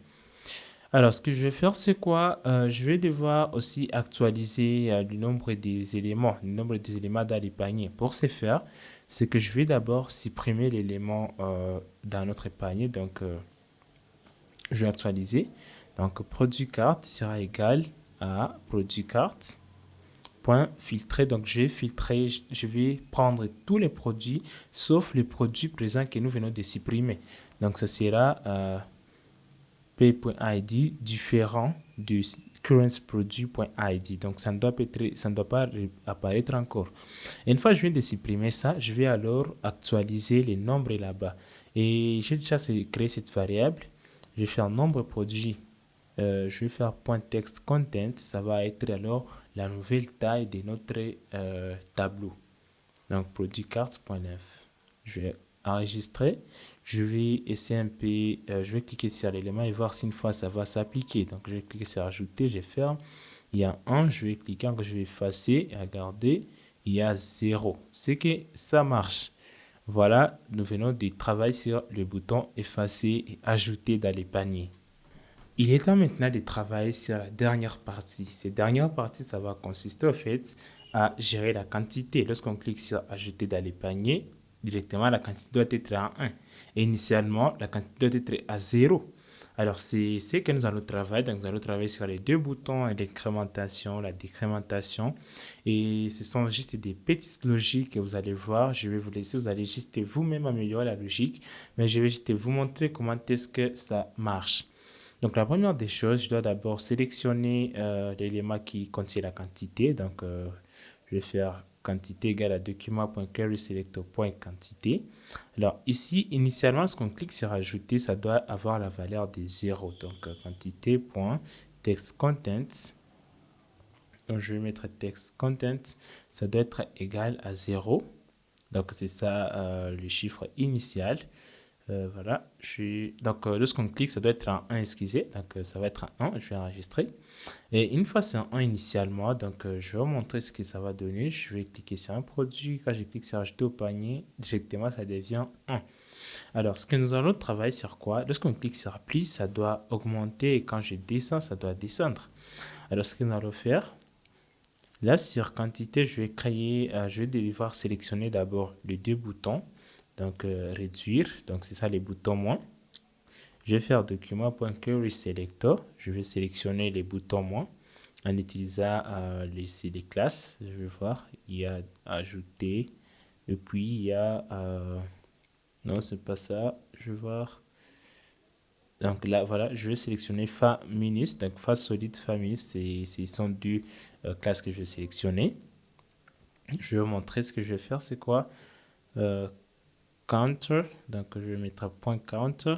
Alors, ce que je vais faire, c'est quoi? Je vais devoir aussi actualiser le nombre des éléments dans les paniers. Pour ce faire, c'est que je vais d'abord supprimer l'élément dans notre panier. Donc, je vais actualiser. Donc, produit carte sera égal à produit carte point filtrer. Donc, je vais filtrer, je vais prendre tous les produits, sauf les produits présents que nous venons de supprimer. Donc, ça sera p.id différent du currentProduct.id. Donc, ça ne doit pas apparaître encore. Et une fois que je viens de supprimer ça, je vais alors actualiser les nombres là-bas. Et j'ai déjà créé cette variable. Je vais faire nombre produit. Je vais faire .text content. Ça va être alors la nouvelle taille de notre tableau. Donc, produit carte.9. Je vais enregistrer. Je vais essayer un peu, je vais cliquer sur l'élément et voir si une fois ça va s'appliquer. Donc, je vais cliquer sur ajouter, je ferme. Il y a 1, je vais cliquer, je vais effacer et regarder, il y a 0. C'est que ça marche. Voilà, nous venons de travailler sur le bouton effacer et ajouter dans les paniers. Il est temps maintenant de travailler sur la dernière partie. Cette dernière partie, ça va consister au fait à gérer la quantité. Lorsqu'on clique sur ajouter dans les paniers, directement la quantité doit être à 1. Et initialement, la quantité doit être à 0. Alors, c'est ce que nous allons travailler. Donc, nous allons travailler sur les deux boutons, l'incrémentation, la décrémentation. Et ce sont juste des petites logiques que vous allez voir. Je vais vous laisser, vous allez juste vous-même améliorer la logique. Mais je vais juste vous montrer comment est-ce que ça marche. Donc, la première des choses, je dois d'abord sélectionner l'élément qui contient la quantité. Donc, je vais faire quantité égale à document.querySelector.quantité. Alors, ici, initialement, lorsqu'on clique sur ajouter, ça doit avoir la valeur de 0. Donc, quantité.textContent. Donc, je vais mettre text content. Ça doit être égal à 0. Donc, c'est ça le chiffre initial. Voilà, donc lorsqu'on clique, ça doit être un 1, excusez. Donc ça va être un 1, je vais enregistrer. Et une fois c'est un 1 initialement, donc je vais vous montrer ce que ça va donner. Je vais cliquer sur un produit. Quand je clique sur ajouter au panier, directement ça devient 1. Alors ce que nous allons travailler sur quoi? Lorsqu'on clique sur appli, ça doit augmenter et quand je descends, ça doit descendre. Alors ce que nous allons faire, là sur quantité, je vais devoir sélectionner d'abord les deux boutons. Donc, réduire. Donc, c'est ça les boutons moins. Je vais faire document.querySelector. Je vais sélectionner les boutons moins en utilisant les classes. Je vais voir. Il y a ajouter. Et puis, il y a... non, c'est pas ça. Je vais voir. Donc là, voilà, je vais sélectionner fa minus. Donc, fa solide, fa minus, ce sont deux classes que je vais sélectionner. Je vais vous montrer ce que je vais faire. C'est quoi? Counter, donc je vais mettre point counter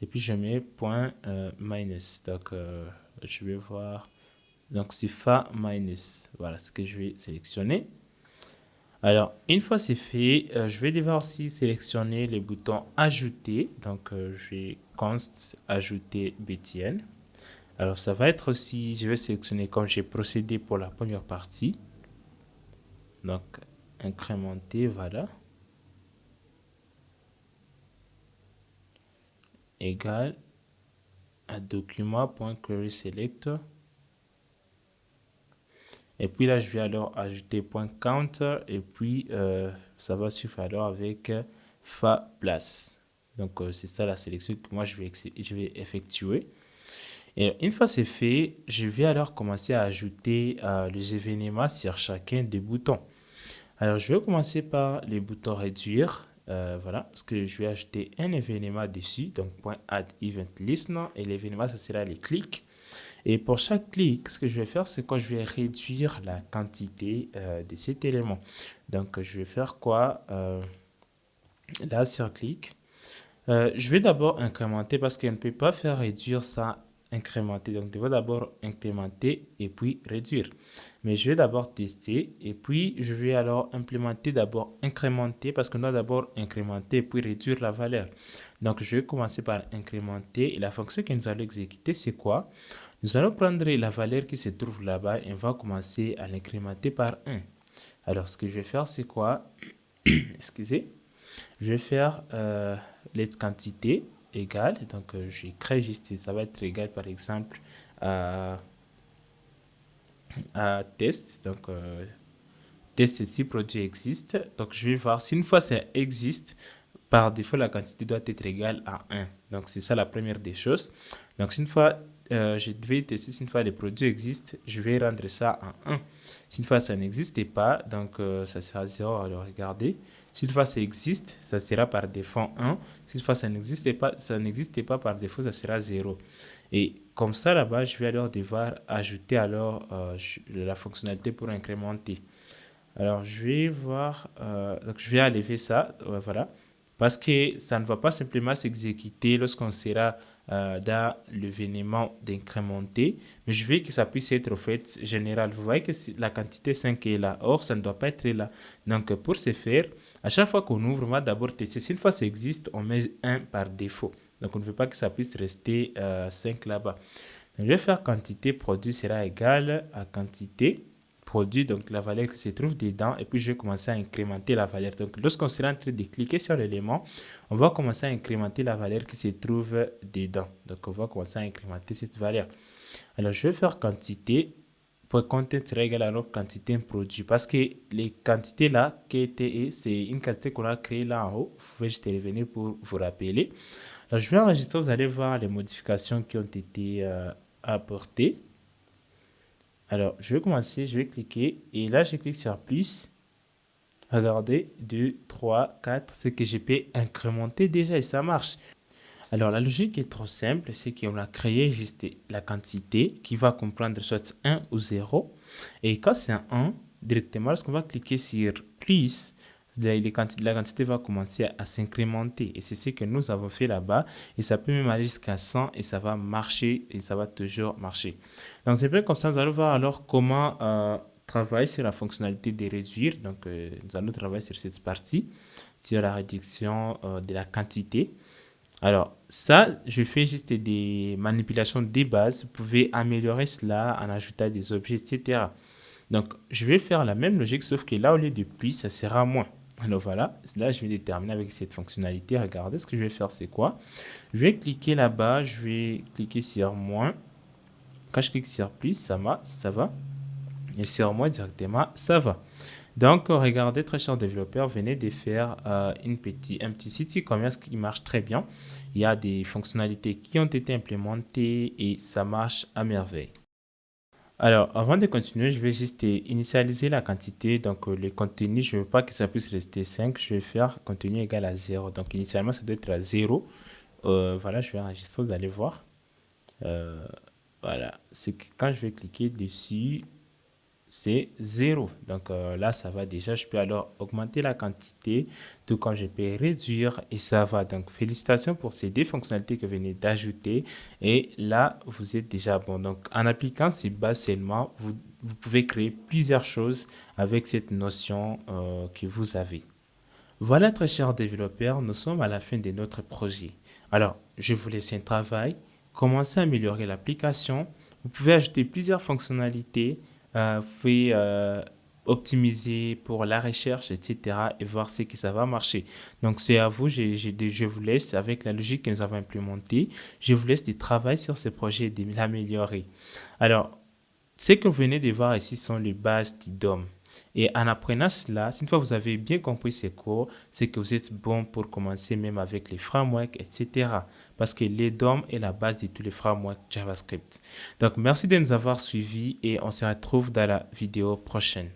et puis je mets point minus. Donc je vais voir, donc c'est fa minus, voilà ce que je vais sélectionner. Alors une fois c'est fait, je vais devoir aussi sélectionner les boutons ajouter. Donc je vais const ajouter btn. Alors, ça va être aussi, je vais sélectionner comme j'ai procédé pour la première partie. Donc, incrémenter, voilà. Égal à document.querySelect. Et puis là, je vais alors ajouter .count et puis ça va suivre alors avec fa place. Donc, c'est ça la sélection que moi je vais effectuer. Et une fois c'est fait, je vais alors commencer à ajouter les événements sur chacun des boutons. Alors, je vais commencer par les boutons réduire. Voilà, parce que je vais ajouter un événement dessus. Donc, .add event listener. Et l'événement, ça sera les clics. Et pour chaque clic, ce que je vais faire, c'est que je vais réduire la quantité de cet élément. Donc, je vais faire quoi là, sur clic. Je vais d'abord incrémenter parce qu'on ne peut pas faire réduire sans incrémenter. Donc, je vais d'abord incrémenter et puis réduire. Mais je vais d'abord tester et puis je vais alors implémenter d'abord incrémenter parce qu'on doit d'abord incrémenter et puis réduire la valeur. Donc, je vais commencer par incrémenter et la fonction que nous allons exécuter, c'est quoi? Nous allons prendre la valeur qui se trouve là-bas et on va commencer à l'incrémenter par 1. Alors, ce que je vais faire, c'est quoi? Excusez. Je vais faire les quantités égales. Donc, j'écris juste, ça va être égal par exemple à test. Donc, test si produit existe. Donc, je vais voir si une fois ça existe, par défaut, la quantité doit être égale à 1. Donc, c'est ça la première des choses. Donc, si une fois, je devais tester si une fois les produits existent, je vais rendre ça à 1. Si une fois ça n'existe pas, donc ça sera 0. Alors, regardez. Si une fois ça existe, ça sera par défaut 1. Si une fois ça n'existe pas par défaut, ça sera 0. Et comme ça, là-bas, je vais alors devoir ajouter alors la fonctionnalité pour incrémenter. Alors, je vais voir, donc je vais enlever ça, voilà, parce que ça ne va pas simplement s'exécuter lorsqu'on sera dans l'événement d'incrémenter, mais je veux que ça puisse être au fait général. Vous voyez que la quantité 5 est là, or ça ne doit pas être là. Donc, pour ce faire, à chaque fois qu'on ouvre, on va d'abord tester. Si une fois ça existe, on met 1 par défaut. Donc, on ne veut pas que ça puisse rester 5 là-bas. Donc, je vais faire quantité produit sera égal à quantité produit, donc la valeur qui se trouve dedans, et puis je vais commencer à incrémenter la valeur. Donc, lorsqu'on sera en train de cliquer sur l'élément, on va commencer à incrémenter la valeur qui se trouve dedans. Donc, on va commencer à incrémenter cette valeur. Alors, je vais faire quantité. Pour content sera égal à notre quantité produit. Parce que les quantités là, QTE, c'est une quantité qu'on a créée là en haut. Vous pouvez juste revenir pour vous rappeler. Alors, je vais enregistrer, vous allez voir les modifications qui ont été apportées. Alors, je vais commencer, je vais cliquer et là, je clique sur plus. Regardez, 2, 3, 4, c'est que je peux incrémenter déjà et ça marche. Alors, la logique est trop simple, c'est qu'on a créé juste la quantité qui va comprendre soit 1 ou 0. Et quand c'est un 1, directement, lorsqu'on va cliquer sur plus, la quantité va commencer à s'incrémenter. Et c'est ce que nous avons fait là-bas. Et ça peut même aller jusqu'à 100 et ça va marcher et ça va toujours marcher. Donc, c'est bien comme ça. Nous allons voir alors comment travailler sur la fonctionnalité de réduire. Donc, nous allons travailler sur cette partie, sur la réduction de la quantité. Alors, ça, je fais juste des manipulations des bases. Vous pouvez améliorer cela en ajoutant des objets, etc. Donc, je vais faire la même logique, sauf que là, au lieu de plus, ça sera moins. Alors voilà, là, je vais déterminer avec cette fonctionnalité. Regardez, ce que je vais faire, c'est quoi? Je vais cliquer là-bas, je vais cliquer sur moins. Quand je clique sur plus, ça va. Et sur moins directement, ça va. Donc, regardez, très cher développeur, venez de faire un petit site e-commerce qui marche très bien. Il y a des fonctionnalités qui ont été implémentées et ça marche à merveille. Alors, avant de continuer, je vais juste initialiser la quantité. Donc, le contenu, je ne veux pas que ça puisse rester 5. Je vais faire contenu égal à 0. Donc, initialement, ça doit être à 0. Voilà, je vais enregistrer, vous allez voir. Voilà, c'est que quand je vais cliquer dessus, c'est 0. Donc là, ça va déjà. Je peux alors augmenter la quantité, tout comme je peux réduire et ça va. Donc, félicitations pour ces deux fonctionnalités que vous venez d'ajouter. Et là, vous êtes déjà bon. Donc, en appliquant ces bases seulement, vous pouvez créer plusieurs choses avec cette notion que vous avez. Voilà, très chers développeurs, nous sommes à la fin de notre projet. Alors, je vous laisse un travail. commencer à améliorer l'application. Vous pouvez ajouter plusieurs fonctionnalités. Vous pouvez optimiser pour la recherche, etc. et voir ce que ça va marcher. Donc, c'est à vous. Je vous laisse avec la logique que nous avons implémentée. Je vous laisse de travailler sur ce projet et de l'améliorer. Alors, ce que vous venez de voir ici sont les bases du DOM. Et en apprenant cela, une fois que vous avez bien compris ces cours, c'est que vous êtes bon pour commencer même avec les frameworks, etc. Parce que les DOM est la base de tous les frameworks JavaScript. Donc, merci de nous avoir suivis et on se retrouve dans la vidéo prochaine.